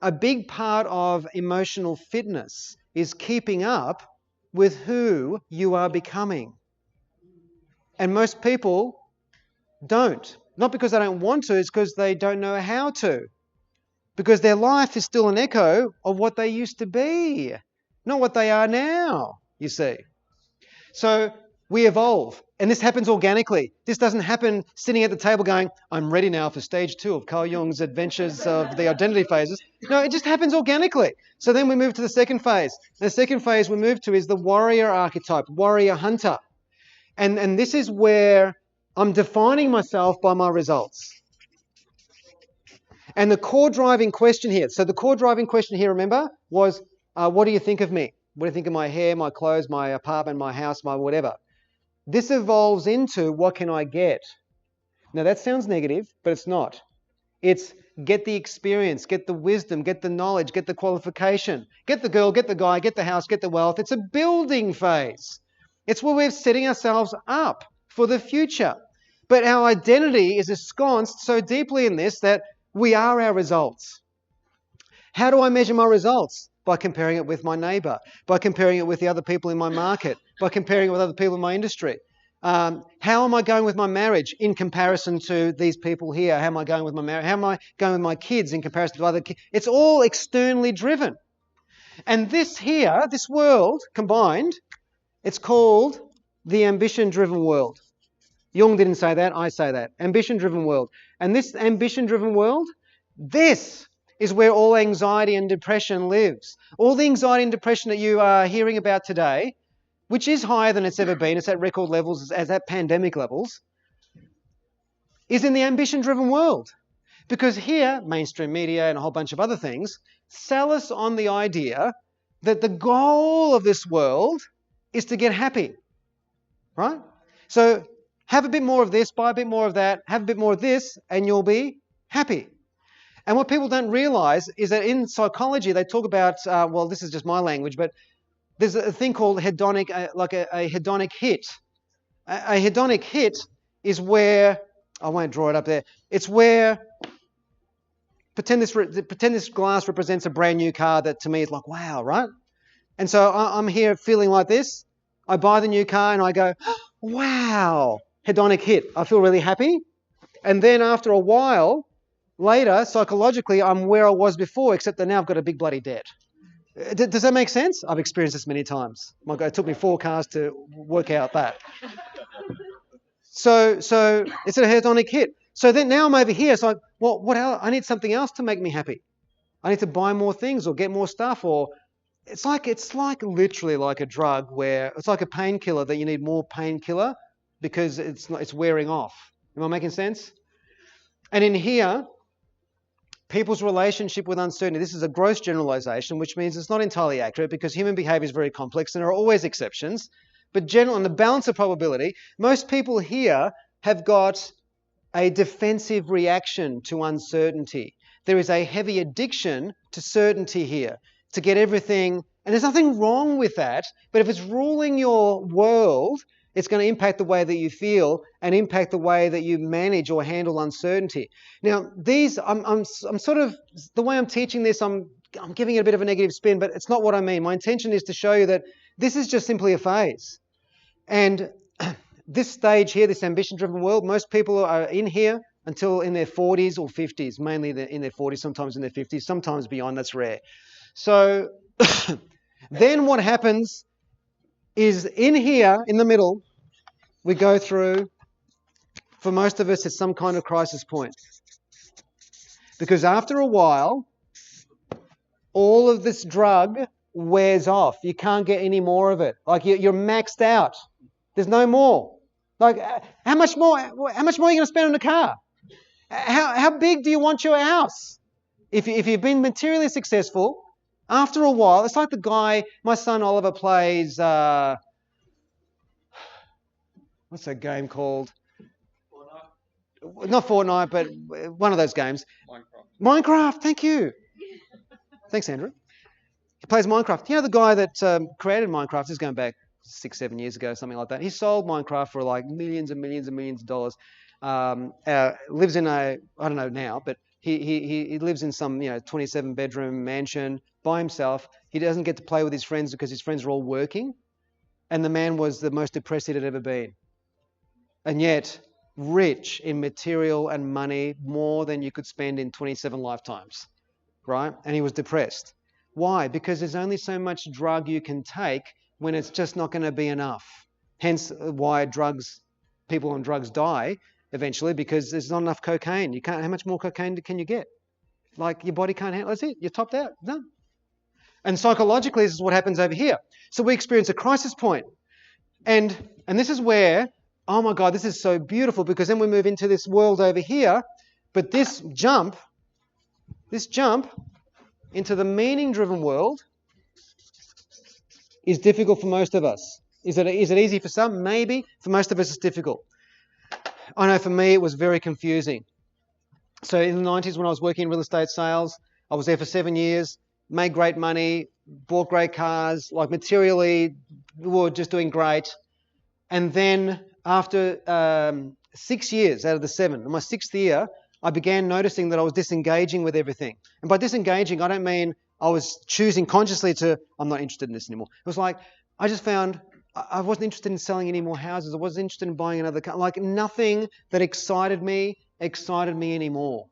a big part of emotional fitness is keeping up with who you are becoming. And most people don't. Not because they don't want to, it's because they don't know how to. Because their life is still an echo of what they used to be, not what they are now, you see. So we evolve, and this happens organically. This doesn't happen sitting at the table going, I'm ready now for stage 2 of Carl Jung's adventures of the identity phases. No, it just happens organically. So then we move to the second phase. The second phase we move to is the warrior archetype, warrior hunter. And this is where I'm defining myself by my results. And the core driving question here, so the core driving question here, remember, was what do you think of me? What do you think of my hair, my clothes, my apartment, my house, my whatever? This evolves into what can I get? Now that sounds negative, but it's not. It's get the experience, get the wisdom, get the knowledge, get the qualification, get the girl, get the guy, get the house, get the wealth. It's a building phase. It's where we're setting ourselves up for the future. But our identity is ensconced so deeply in this that we are our results. How do I measure my results? By comparing it with my neighbour, by comparing it with the other people in my market, by comparing it with other people in my industry. How am I going with my marriage in comparison to these people here? How am I going with my marriage? How am I going with my kids in comparison to other kids? It's all externally driven. And this here, this world combined, it's called the ambition-driven world. Jung didn't say that, I say that. Ambition-driven world. And this ambition-driven world, this is where all anxiety and depression lives. All the anxiety and depression that you are hearing about today, which is higher than it's ever been, it's at record levels, as at pandemic levels, is in the ambition-driven world. Because here, mainstream media and a whole bunch of other things, sell us on the idea that the goal of this world is to get happy, right? So have a bit more of this, buy a bit more of that, have a bit more of this, and you'll be happy. And what people don't realize is that in psychology, they talk about, well, this is just my language, but there's a thing called hedonic, like a hedonic hit. A hedonic hit is where, I won't draw it up there, it's where, pretend this glass represents a brand new car that to me is like, wow, right? And so I'm here feeling like this. I buy the new car and I go, wow, hedonic hit. I feel really happy. And then after a while, later, psychologically, I'm where I was before, except that now I've got a big bloody debt. Does that make sense? I've experienced this many times. My God, it took me 4 cars to work out that. So it's a hedonic hit. So then now I'm over here. So what else? I need something else to make me happy. I need to buy more things or get more stuff, or it's like literally like a drug where it's like a painkiller that you need more painkiller because it's wearing off. Am I making sense? And in here, people's relationship with uncertainty, this is a gross generalization, which means it's not entirely accurate because human behavior is very complex and there are always exceptions. But on the balance of probability, most people here have got a defensive reaction to uncertainty. There is a heavy addiction to certainty here, to get everything, and there's nothing wrong with that, but if it's ruling your world, it's going to impact the way that you feel and impact the way that you manage or handle uncertainty. Now, I'm sort of, the way I'm teaching this, I'm giving it a bit of a negative spin, but it's not what I mean. My intention is to show you that this is just simply a phase. And this stage here, this ambition-driven world, most people are in here until in their 40s or 50s, mainly in their 40s, sometimes in their 50s, sometimes beyond, that's rare. So then what happens is in here, in the middle, we go through, for most of us, it's some kind of crisis point. Because after a while, all of this drug wears off. You can't get any more of it. Like you're maxed out. There's no more. Like how much more are you going to spend on a car? How big do you want your house? If you've been materially successful, after a while, it's like the guy, my son Oliver plays, what's that game called? Fortnite. Not Fortnite, but one of those games. Minecraft, thank you. Thanks, Andrew. He plays Minecraft. You know the guy that created Minecraft, this is going back 6-7 years ago, something like that. He sold Minecraft for like millions and millions and millions of dollars. Lives in I don't know now, but He lives in some 27-bedroom mansion by himself. He doesn't get to play with his friends because his friends are all working. And the man was the most depressed he'd ever been. And yet, rich in material and money, more than you could spend in 27 lifetimes, right? And he was depressed. Why? Because there's only so much drug you can take when it's just not going to be enough. Hence why people on drugs die eventually, because there's not enough cocaine. How much more cocaine can you get? Like, your body can't handle it. That's it. You're topped out. Done. And psychologically, this is what happens over here. So we experience a crisis point. And this is where, oh my God, this is so beautiful, because then we move into this world over here. But this jump into the meaning-driven world is difficult for most of us. Is it easy for some? Maybe. For most of us, it's difficult. I know for me, it was very confusing. So in the 90s, when I was working in real estate sales, I was there for 7 years, made great money, bought great cars, like materially, we were just doing great. And then after 6 years out of the 7, in my 6th year, I began noticing that I was disengaging with everything. And by disengaging, I don't mean I was choosing consciously I'm not interested in this anymore. It was like, I just found I wasn't interested in selling any more houses. I wasn't interested in buying another car. Like, nothing that excited me anymore.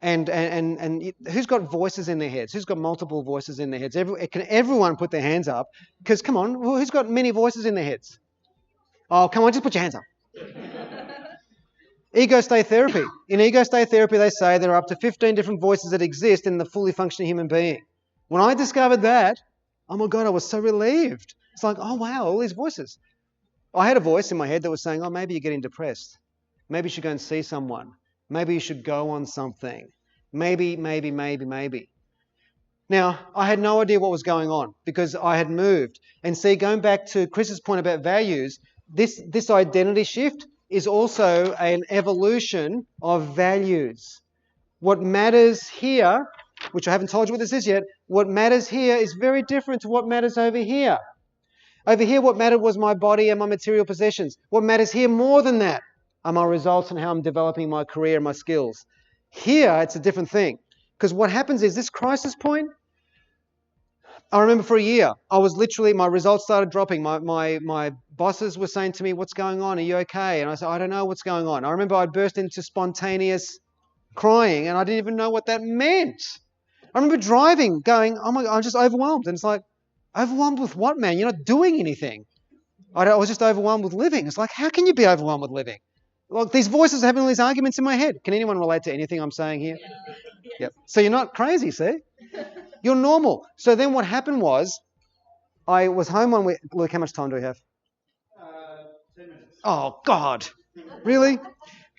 And who's got voices in their heads? Who's got multiple voices in their heads? Can everyone put their hands up? Because, come on, who's got many voices in their heads? Oh, come on, just put your hands up. Ego state therapy. In ego state therapy, they say there are up to 15 different voices that exist in the fully functioning human being. When I discovered that, oh my God, I was so relieved. It's like, oh wow, all these voices. I had a voice in my head that was saying, oh, maybe you're getting depressed. Maybe you should go and see someone. Maybe you should go on something. Maybe. Now, I had no idea what was going on because I had moved. And see, going back to Chris's point about values, this identity shift is also an evolution of values. What matters here, which I haven't told you what this is yet, what matters here is very different to what matters over here. Over here, what mattered was my body and my material possessions. What matters here more than that are my results and how I'm developing my career and my skills. Here, it's a different thing. Because what happens is this crisis point, I remember for a year, I was literally, my results started dropping. My bosses were saying to me, what's going on? Are you okay? And I said, I don't know what's going on. I remember I burst into spontaneous crying and I didn't even know what that meant. I remember driving, going, oh my God, I'm just overwhelmed. And it's like, overwhelmed with what, man? You're not doing anything. I was just overwhelmed with living. It's like, how can you be overwhelmed with living? Look, these voices are having all these arguments in my head. Can anyone relate to anything I'm saying here? Yep. So you're not crazy, see? You're normal. So then what happened was, I was home one week. Luke, how much time do we have? 10 minutes. Oh, God. Really?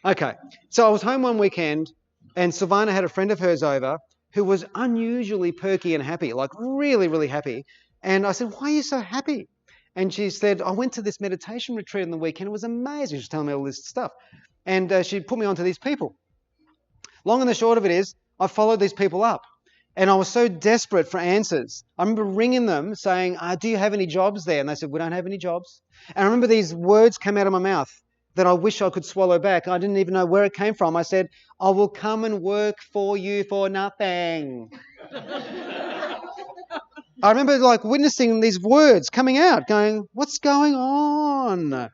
Okay. So I was home one weekend and Silvana had a friend of hers over who was unusually perky and happy, like really, really happy. And I said, why are you so happy? And she said, I went to this meditation retreat on the weekend. It was amazing. She was telling me all this stuff. And she put me onto these people. Long and the short of it is, I followed these people up. And I was so desperate for answers. I remember ringing them saying, do you have any jobs there? And they said, we don't have any jobs. And I remember these words came out of my mouth that I wish I could swallow back. I didn't even know where it came from. I said, I will come and work for you for nothing. I remember like witnessing these words coming out, going, what's going on?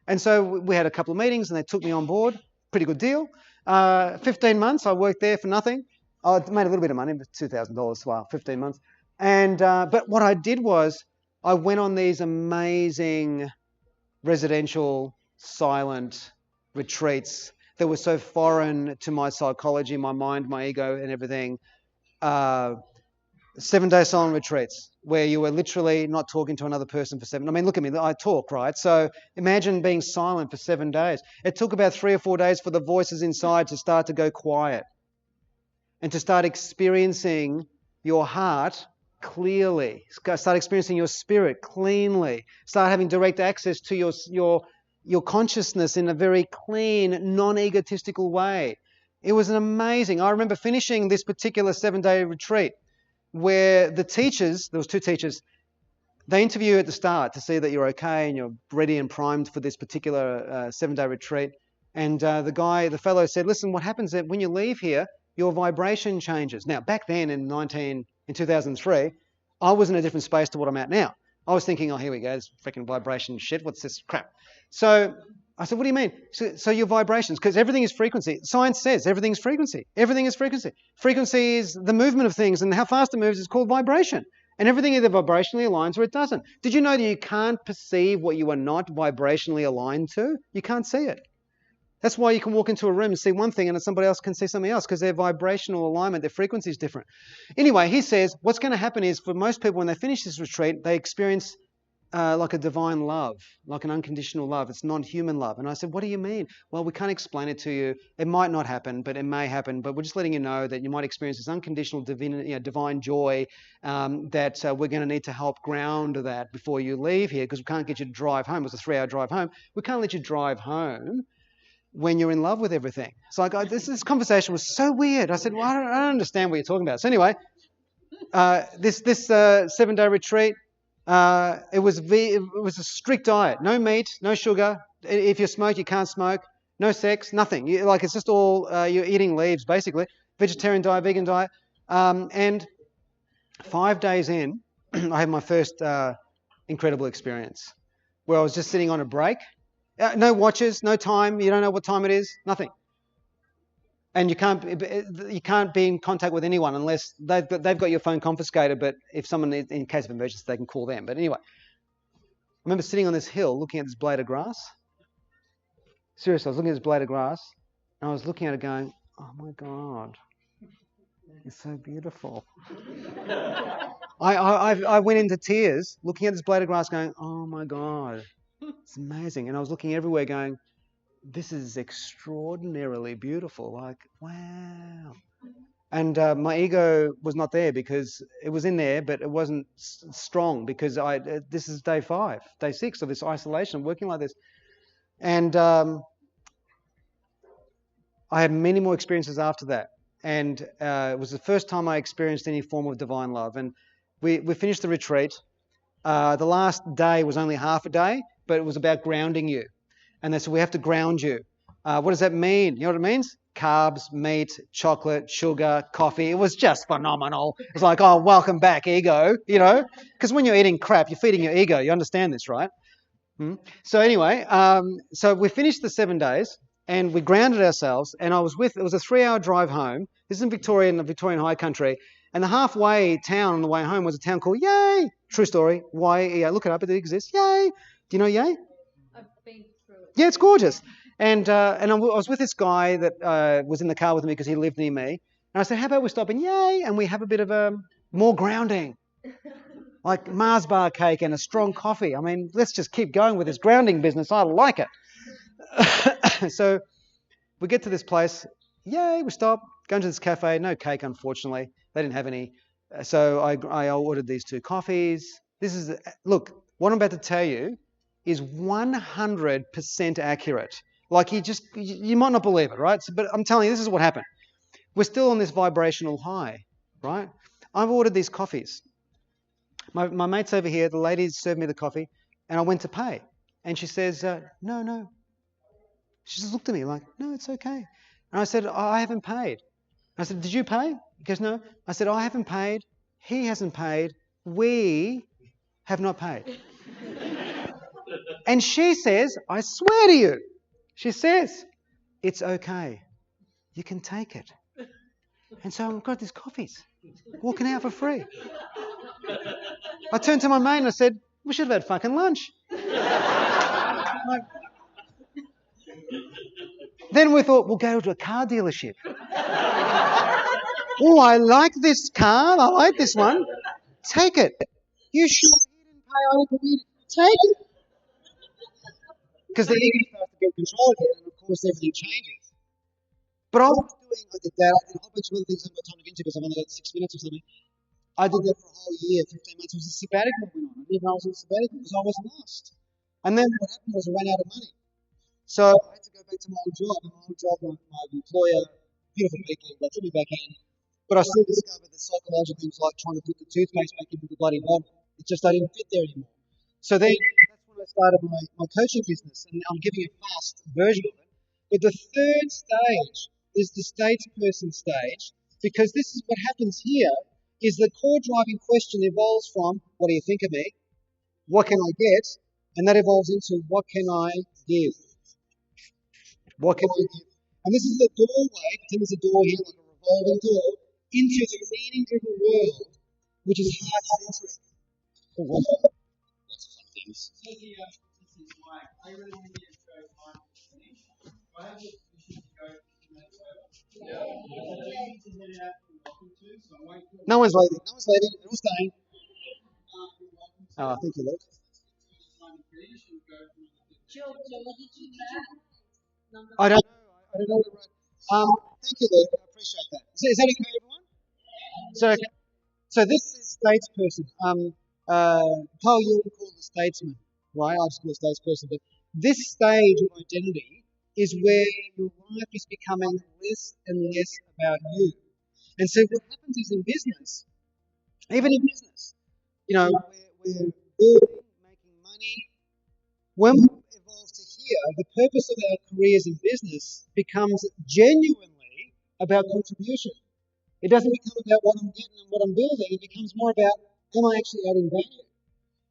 And so we had a couple of meetings and they took me on board. Pretty good deal. 15 months, I worked there for nothing. I made a little bit of money, $2,000, wow, 15 months. And but what I did was I went on these amazing residential, silent retreats that were so foreign to my psychology, my mind, my ego and everything. 7-day silent retreats where you were literally not talking to another person for 7. I mean, look at me, I talk, right? So imagine being silent for 7 days. It took about 3 or 4 days for the voices inside to start to go quiet and to start experiencing your heart clearly, start experiencing your spirit cleanly, start having direct access to your consciousness in a very clean, non-egotistical way. It was an amazing. I remember finishing this particular 7-day retreat where the teachers, there was 2 teachers, they interview you at the start to see that you're okay and you're ready and primed for this particular 7-day retreat. And the fellow said, listen, what happens is when you leave here, your vibration changes. Now, back then in 2003, I was in a different space to what I'm at now. I was thinking, oh, here we go, this freaking vibration shit. What's this crap? So I said, what do you mean? So your vibrations, because everything is frequency. Science says everything is frequency. Everything is frequency. Frequency is the movement of things, and how fast it moves is called vibration. And everything either vibrationally aligns or it doesn't. Did you know that you can't perceive what you are not vibrationally aligned to? You can't see it. That's why you can walk into a room and see one thing and somebody else can see something else, because their vibrational alignment, their frequency is different. Anyway, he says what's going to happen is for most people when they finish this retreat, they experience like a divine love, like an unconditional love. It's non-human love. And I said, what do you mean? Well, we can't explain it to you. It might not happen, but it may happen. But we're just letting you know that you might experience this unconditional divine joy that we're going to need to help ground that before you leave here, because we can't get you to drive home. It was a 3-hour drive home. We can't let you drive home when you're in love with everything. So this conversation was so weird. I said, well, I don't understand what you're talking about. So anyway, this 7-day retreat, it was a strict diet. No meat, no sugar. If you smoke, you can't smoke. No sex, nothing. It's just all, you're eating leaves, basically. Vegetarian diet, vegan diet. And 5 days in, I had my first incredible experience where I was just sitting on a break. No watches, no time. You don't know what time it is. Nothing. And you can't be in contact with anyone unless they've got your phone confiscated. But if someone, in case of emergency, they can call them. But anyway, I remember sitting on this hill looking at this blade of grass. Seriously, I was looking at this blade of grass, and I was looking at it going, "Oh my God, it's so beautiful." I went into tears looking at this blade of grass, going, "Oh my God, it's amazing." And I was looking everywhere, going, this is extraordinarily beautiful. Like, wow. And my ego was not there because it was in there, but it wasn't strong because this is day 5, day 6 of this isolation, working like this. And I had many more experiences after that. And it was the first time I experienced any form of divine love. And we finished the retreat. The last day was only half a day, but it was about grounding you. And they said, we have to ground you. What does that mean? You know what it means? Carbs, meat, chocolate, sugar, coffee. It was just phenomenal. It's like, oh, welcome back, ego, Because when you're eating crap, you're feeding your ego. You understand this, right? So anyway, so we finished the 7 days and we grounded ourselves. And it was a 3-hour drive home. This is in the Victorian High Country. And the halfway town on the way home was a town called Yay. True story. Yay. Look it up. It exists. Yay. Do you know Yay? I've been through it. Yeah, it's gorgeous. And I was with this guy that was in the car with me because he lived near me. And I said, how about we stop in Yay and we have a bit of more grounding, like Mars bar cake and a strong coffee. I mean, let's just keep going with this grounding business. I like it. So we get to this place. Yay, we stop. Go into this cafe. No cake, unfortunately. They didn't have any. So I ordered these 2 coffees. Look, what I'm about to tell you is 100% accurate. Like you might not believe it, right? But I'm telling you, this is what happened. We're still on this vibrational high, right? I've ordered these coffees. My mate's over here, the lady served me the coffee, and I went to pay. And she says, no. She just looked at me like, no, it's okay. And I said, I haven't paid. I said, did you pay? He goes, no. I said, I haven't paid. He hasn't paid. We have not paid. And she says, I swear to you, she says, it's okay. You can take it. And so I've got these coffees, walking out for free. I turned to my mate and I said, we should have had fucking lunch. Then we thought, we'll go to a car dealership. Oh, I like this car. I like this one. Take it. You sure he didn't pay? I didn't read it. Take it. Because the ego starts to get control again, and of course everything changes. But I did that. I did a whole bunch of other things I've got time to get into because I've only got 6 minutes or something. I did that for a whole year, 15 months. It was a sabbatical that went on. I didn't know I was on a sabbatical because I wasn't lost. And then what happened was I ran out of money. So I had to go back to my old job. And my old job, my employer, beautiful people, they took me back in. But I soon discovered that psychologically it was like trying to put the toothpaste back into the bloody bottle. It just, I didn't fit there anymore. So then that's when I started my coaching business, and I'm giving a fast version of it. But the third stage is the statesperson stage, because this is what happens here, is the core driving question evolves from, what do you think of me? What can I get? And that evolves into, what can I give? What can I give? And this is the doorway, pretend there's a door here, like a revolving door, into the meaning-driven world, which is heart-centric. Lots of fun things. So the this is like, I really want to be a show time finish. Do I have the permission to go 15 minutes over? Yeah. I need to head out to welcome to, so I won't call. No one's leaving. No one's leaving. They're all staying. You're welcome to. Oh, thank you, Luke. Time to finish and go for another 15. Joe, what did you do? I don't know. I don't know. Thank you, Luke. I appreciate that. Is that okay, everyone? So this is statesperson. Carl Jung called the statesman, right? I just call it statesperson. But this stage of identity is where your life is becoming less and less about you. And so what happens is in business, even in business, we're building, making money. When we evolve to here, the purpose of our careers in business becomes genuinely about contribution. It doesn't become about what I'm getting and what I'm building. It becomes more about, am I actually adding value?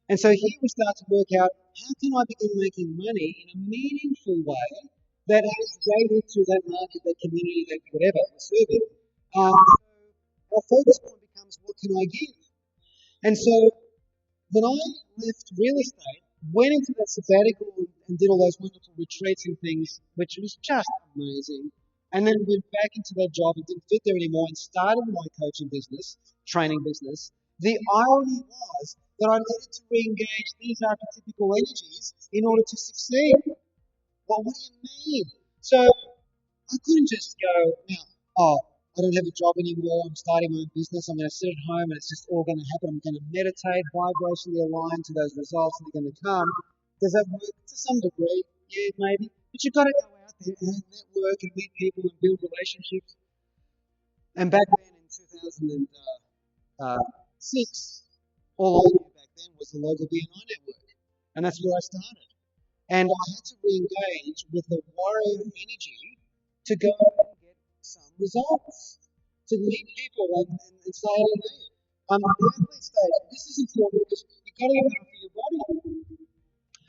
And so here we start to work out, how can I begin making money in a meaningful way that adds value to that market, that community, that whatever we're serving? Our focus point becomes, what can I give? And so when I left real estate, went into that sabbatical and did all those wonderful retreats and things, which was just amazing, and then went back into that job and didn't fit there anymore and started my coaching business, training business, the irony was that I needed to re-engage these archetypical energies in order to succeed. Well, what do you mean? So I couldn't just go, now, I don't have a job anymore, I'm starting my own business, I'm going to sit at home and it's just all going to happen. I'm going to meditate, vibrationally align to those results and they're going to come. Does that work? To some degree, yeah, maybe. But you've got to go out there and network and meet people and build relationships. And back then in 2006, all I knew back then was the local BNI network. And that's where I started. And I had to re-engage with the warrior energy to go and get some results, to meet people and say, hey, the athlete stage, this is important because you've got to look after your body.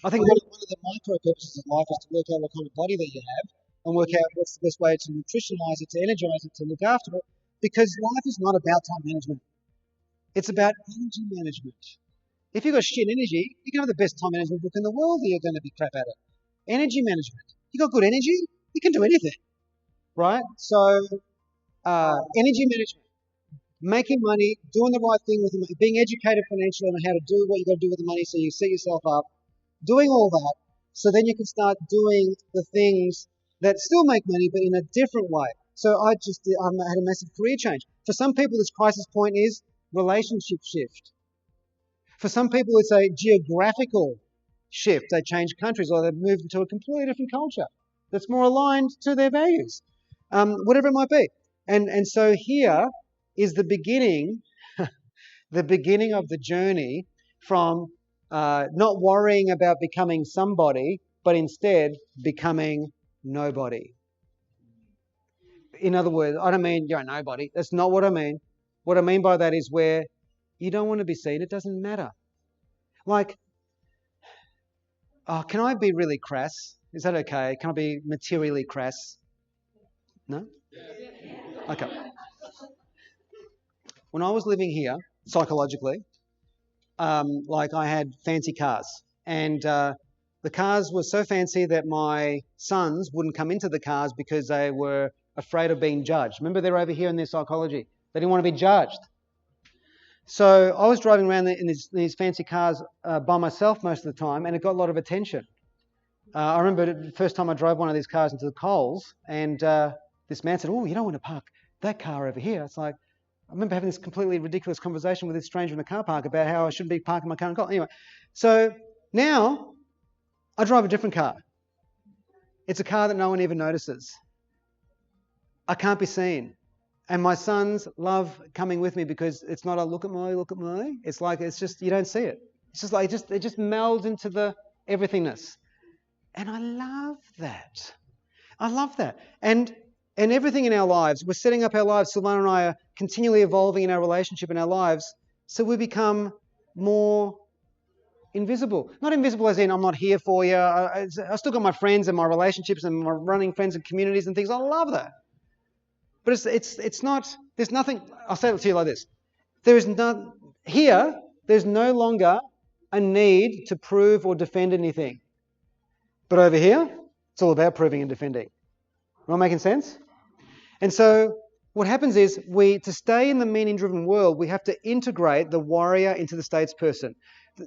I think one of the micro purposes of life is to work out what kind of body that you have and work out what's the best way to nutritionalize it, to energize it, to look after it, because life is not about time management. It's about energy management. If you've got shit energy, you can have the best time management book in the world, you're going to be crap at it. Energy management. You got good energy, you can do anything, right? So, energy management, making money, doing the right thing with your money, being educated financially on how to do what you got to do with the money so you set yourself up, doing all that, so then you can start doing the things that still make money, but in a different way. So I had a massive career change. For some people, this crisis point is relationship shift. For some people, it's a geographical shift. They change countries or they've moved into a completely different culture that's more aligned to their values, whatever it might be. And so here is the beginning, the beginning of the journey from not worrying about becoming somebody, but instead becoming nobody. In other words, I don't mean you're a nobody. That's not what I mean. What I mean by that is where you don't want to be seen. It doesn't matter. Like, can I be really crass? Is that okay? Can I be materially crass? No? Okay. When I was living here, psychologically, I had fancy cars. And the cars were so fancy that my sons wouldn't come into the cars because they were afraid of being judged. Remember, they're over here in their psychology. They didn't want to be judged. So I was driving around in these fancy cars by myself most of the time, and it got a lot of attention. I remember the first time I drove one of these cars into the Coles, and this man said, "Oh, you don't want to park that car over here." It's like, I remember having this completely ridiculous conversation with this stranger in the car park about how I shouldn't be parking my car in Coles. Anyway, so now I drive a different car. It's a car that no one even notices. I can't be seen. And my sons love coming with me because it's not a look at me. It's like, it's just, you don't see it. It's just like, it just melds into the everythingness. And I love that. I love that. And and everything in our lives. We're setting up our lives. Silvana and I are continually evolving in our relationship in our lives, so we become more invisible. Not invisible as in I'm not here for you. I still got my friends and my relationships and my running friends and communities and things. I love that. But it's not, there's nothing, I'll say it to you like this. There's no longer a need to prove or defend anything. But over here, it's all about proving and defending. Am I making sense? And so what happens is to stay in the meaning-driven world, we have to integrate the warrior into the statesperson.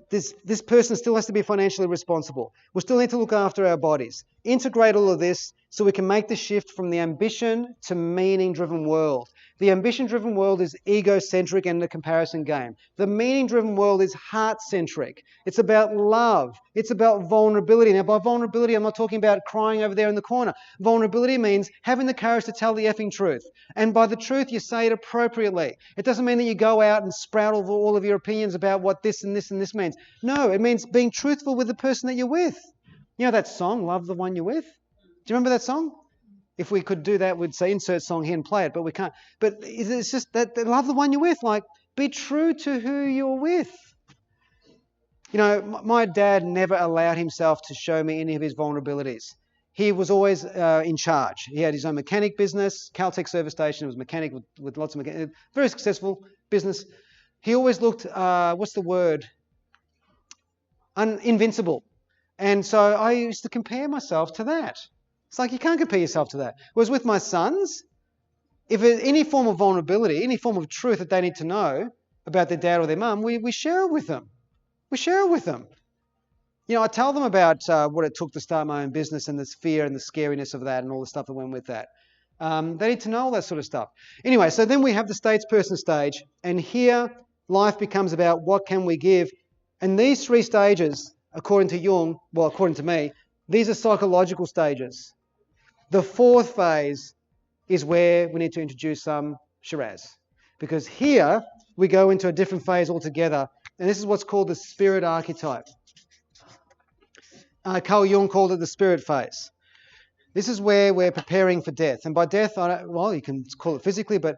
This person still has to be financially responsible. We still need to look after our bodies. Integrate all of this so we can make the shift from the ambition to meaning-driven world. The ambition-driven world is egocentric and a comparison game. The meaning-driven world is heart-centric. It's about love. It's about vulnerability. Now, by vulnerability, I'm not talking about crying over there in the corner. Vulnerability means having the courage to tell the effing truth. And by the truth, you say it appropriately. It doesn't mean that you go out and sprout all of your opinions about what this and this and this means. No, it means being truthful with the person that you're with. You know that song, Love the One You're With? Do you remember that song? If we could do that, we'd say insert song here and play it, but we can't. But it's just that love the one you're with. Like, be true to who you're with. You know, my dad never allowed himself to show me any of his vulnerabilities. He was always in charge. He had his own mechanic business, Caltech service station. He was a mechanic with lots of mechanics. Very successful business. He always looked, what's the word? Invincible. And so I used to compare myself to that. It's like you can't compare yourself to that. Whereas with my sons, if there's any form of vulnerability, any form of truth that they need to know about their dad or their mum, we share it with them. We share it with them. You know, I tell them about what it took to start my own business and the fear and the scariness of that and all the stuff that went with that. They need to know all that sort of stuff. Anyway, so then we have the statesperson stage, and here life becomes about what can we give. And these three stages, according to Jung, well, according to me, these are psychological stages. The fourth phase is where we need to introduce some Shiraz. Because here we go into a different phase altogether. And this is what's called the spirit archetype. Carl Jung called it the spirit phase. This is where we're preparing for death. And by death, you can call it physically, but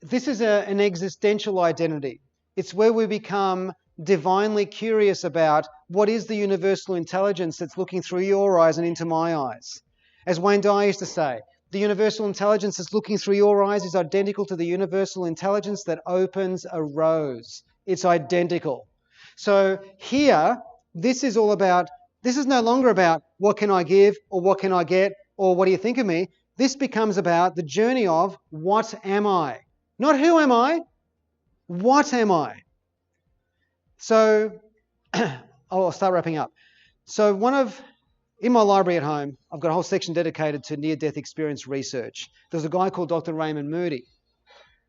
this is an existential identity. It's where we become divinely curious about what is the universal intelligence that's looking through your eyes and into my eyes. As Wayne Dyer used to say, the universal intelligence that's looking through your eyes is identical to the universal intelligence that opens a rose. It's identical. So here, this is no longer about what can I give or what can I get or what do you think of me. This becomes about the journey of what am I? Not who am I, what am I? So, I'll start wrapping up. So in my library at home, I've got a whole section dedicated to near-death experience research. There's a guy called Dr. Raymond Moody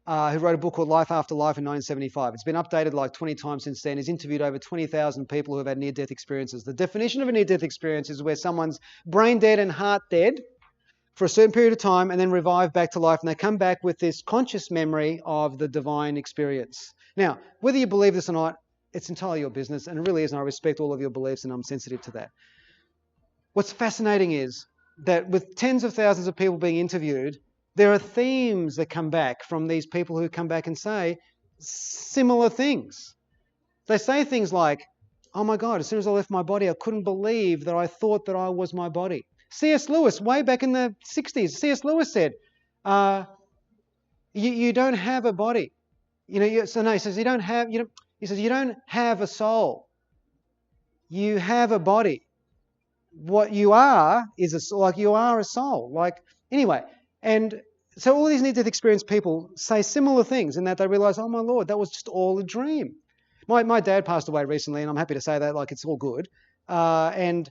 who wrote a book called Life After Life in 1975. It's been updated like 20 times since then. He's interviewed over 20,000 people who have had near-death experiences. The definition of a near-death experience is where someone's brain dead and heart dead for a certain period of time and then revive back to life, and they come back with this conscious memory of the divine experience. Now, whether you believe this or not, it's entirely your business, and it really is, and I respect all of your beliefs, and I'm sensitive to that. What's fascinating is that with tens of thousands of people being interviewed, there are themes that come back from these people who come back and say similar things. They say things like, oh my God, as soon as I left my body, I couldn't believe that I thought that I was my body. C.S. Lewis, way back in the 60s, C.S. Lewis said, you don't have a body. He says, you don't have a soul. You have a body. What you are is you are a soul. Anyway, and so all these near-death experience people say similar things in that they realise, oh my Lord, that was just all a dream. My dad passed away recently, and I'm happy to say that, it's all good. And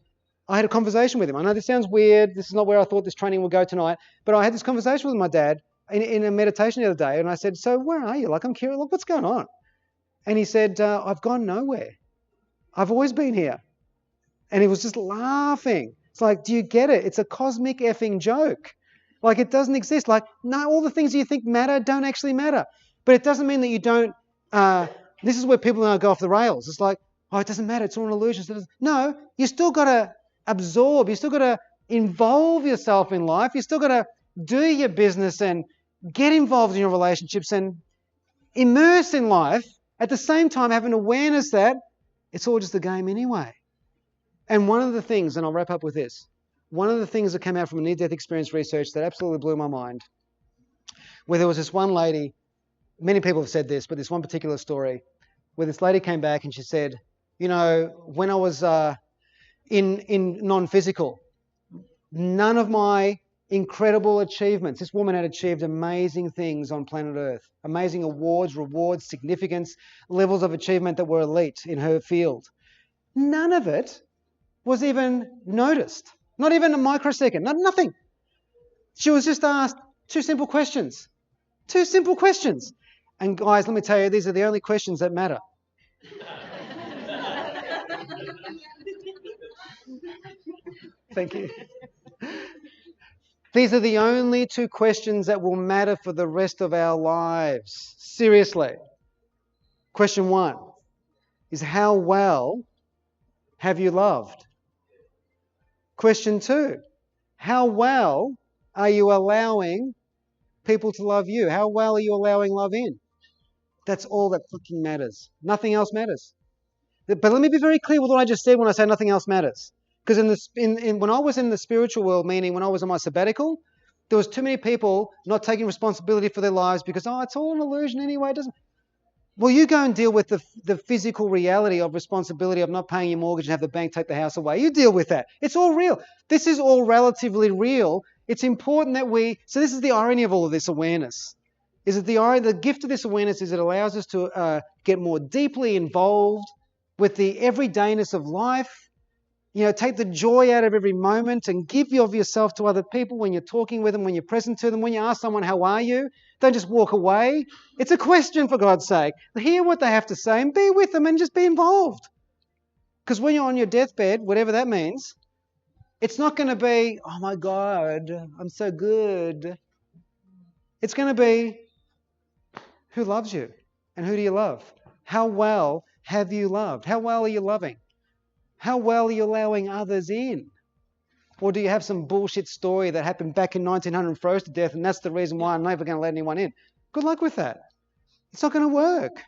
I had a conversation with him. I know this sounds weird. This is not where I thought this training would go tonight, but I had this conversation with my dad in a meditation the other day, and I said, so where are you? I'm curious, what's going on? And he said, I've gone nowhere. I've always been here. And he was just laughing. It's like, do you get it? It's a cosmic effing joke. It doesn't exist. No, all the things you think matter don't actually matter. But it doesn't mean that you don't... this is where people now go off the rails. It's like, oh, it doesn't matter. It's all an illusion. No, you still got to absorb. You still got to involve yourself in life. You still got to do your business and get involved in your relationships and immerse in life, at the same time have an awareness that it's all just a game anyway. And one of the things, and I'll wrap up with this, one of the things that came out from near-death experience research that absolutely blew my mind, where there was this one lady, many people have said this, but this one particular story, where this lady came back and she said, you know, when I was in non-physical, none of my incredible achievements, this woman had achieved amazing things on planet Earth, amazing awards, rewards, significance, levels of achievement that were elite in her field. None of it was even noticed, not even a microsecond, nothing. She was just asked two simple questions. And guys, let me tell you, these are the only questions that matter. Thank you. These are the only two questions that will matter for the rest of our lives. Seriously. Question 1 is, how well have you loved? Question 2, how well are you allowing people to love you? How well are you allowing love in? That's all that fucking matters. Nothing else matters. But let me be very clear with what I just said when I say nothing else matters. Because when I was in the spiritual world, meaning when I was on my sabbatical, there was too many people not taking responsibility for their lives because, it's all an illusion anyway. It doesn't. Well, you go and deal with the physical reality of responsibility of not paying your mortgage and have the bank take the house away. You deal with that. It's all real. This is all relatively real. It's important that so this is the irony of all of this awareness, is that the gift of this awareness is it allows us to get more deeply involved with the everydayness of life. You know, take the joy out of every moment and give of yourself to other people when you're talking with them, when you're present to them, when you ask someone, how are you? Don't just walk away. It's a question, for God's sake. Hear what they have to say and be with them and just be involved. Because when you're on your deathbed, whatever that means, it's not going to be, oh my God, I'm so good. It's going to be, who loves you and who do you love? How well have you loved? How well are you loving? How well are you allowing others in? Or do you have some bullshit story that happened back in 1900 and froze to death and that's the reason why I'm never going to let anyone in? Good luck with that. It's not going to work.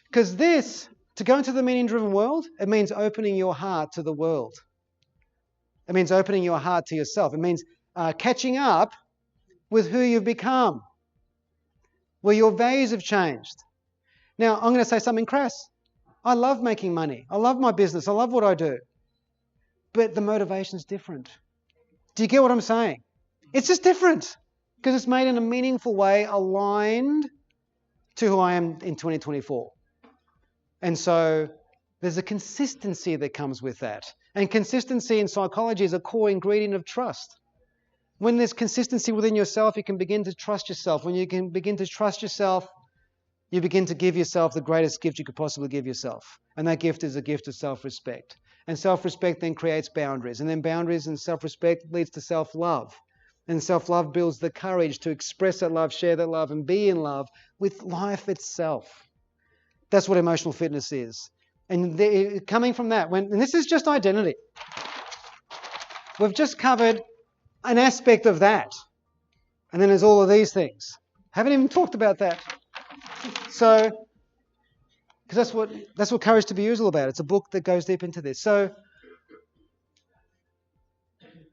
Because to go into the meaning-driven world, it means opening your heart to the world. It means opening your heart to yourself. It means catching up with who you've become, where your values have changed. Now, I'm going to say something crass. I love making money. I love my business. I love what I do. But the motivation's different. Do you get what I'm saying? It's just different because it's made in a meaningful way aligned to who I am in 2024. And so there's a consistency that comes with that. And consistency in psychology is a core ingredient of trust. When there's consistency within yourself, you can begin to trust yourself. When you can begin to trust yourself, you begin to give yourself the greatest gift you could possibly give yourself. And that gift is a gift of self-respect. And self-respect then creates boundaries. And then boundaries and self-respect leads to self-love. And self-love builds the courage to express that love, share that love, and be in love with life itself. That's what emotional fitness is. And coming from that, and this is just identity. We've just covered an aspect of that. And then there's all of these things. Haven't even talked about that. So, because that's what Courage to Be You is all about. It's a book that goes deep into this. So,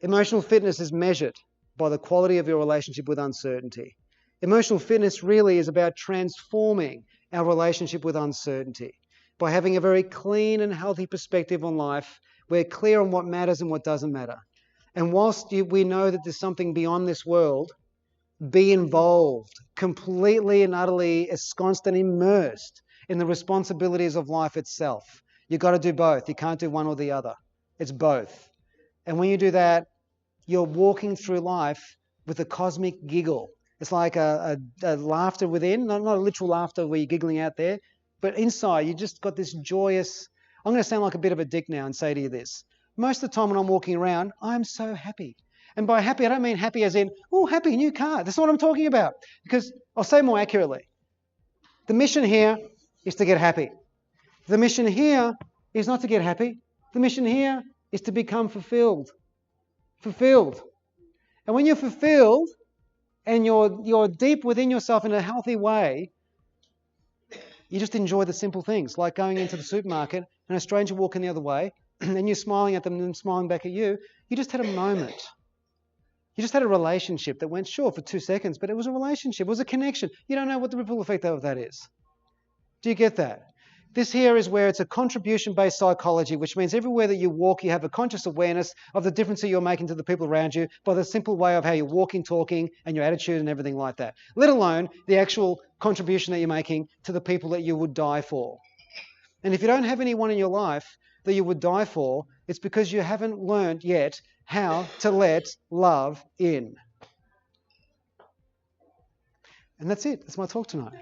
emotional fitness is measured by the quality of your relationship with uncertainty. Emotional fitness really is about transforming our relationship with uncertainty by having a very clean and healthy perspective on life. We're clear on what matters and what doesn't matter. And whilst we know that there's something beyond this world, be involved, completely and utterly ensconced and immersed in the responsibilities of life itself. You've got to do both. You can't do one or the other. It's both. And when you do that, you're walking through life with a cosmic giggle. It's like a laughter within, not a literal laughter where you're giggling out there, but inside you just got this joyous... I'm going to sound like a bit of a dick now and say to you this. Most of the time when I'm walking around, I'm so happy. And by happy, I don't mean happy as in, oh, happy, new car. That's not what I'm talking about. Because I'll say more accurately. The mission here is to get happy. The mission here is not to get happy. The mission here is to become fulfilled. Fulfilled. And when you're fulfilled, and you're deep within yourself in a healthy way, you just enjoy the simple things, like going into the supermarket and a stranger walking the other way, and you're smiling at them and them smiling back at you. You just had a moment. You just had a relationship that went, sure, for 2 seconds, but it was a relationship. It was a connection. You don't know what the ripple effect of that is. Do you get that? This here is where it's a contribution-based psychology, which means everywhere that you walk, you have a conscious awareness of the difference that you're making to the people around you by the simple way of how you're walking, talking, and your attitude and everything like that, let alone the actual contribution that you're making to the people that you would die for. And if you don't have anyone in your life that you would die for, it's because you haven't learned yet how to let love in. And that's it. That's my talk tonight.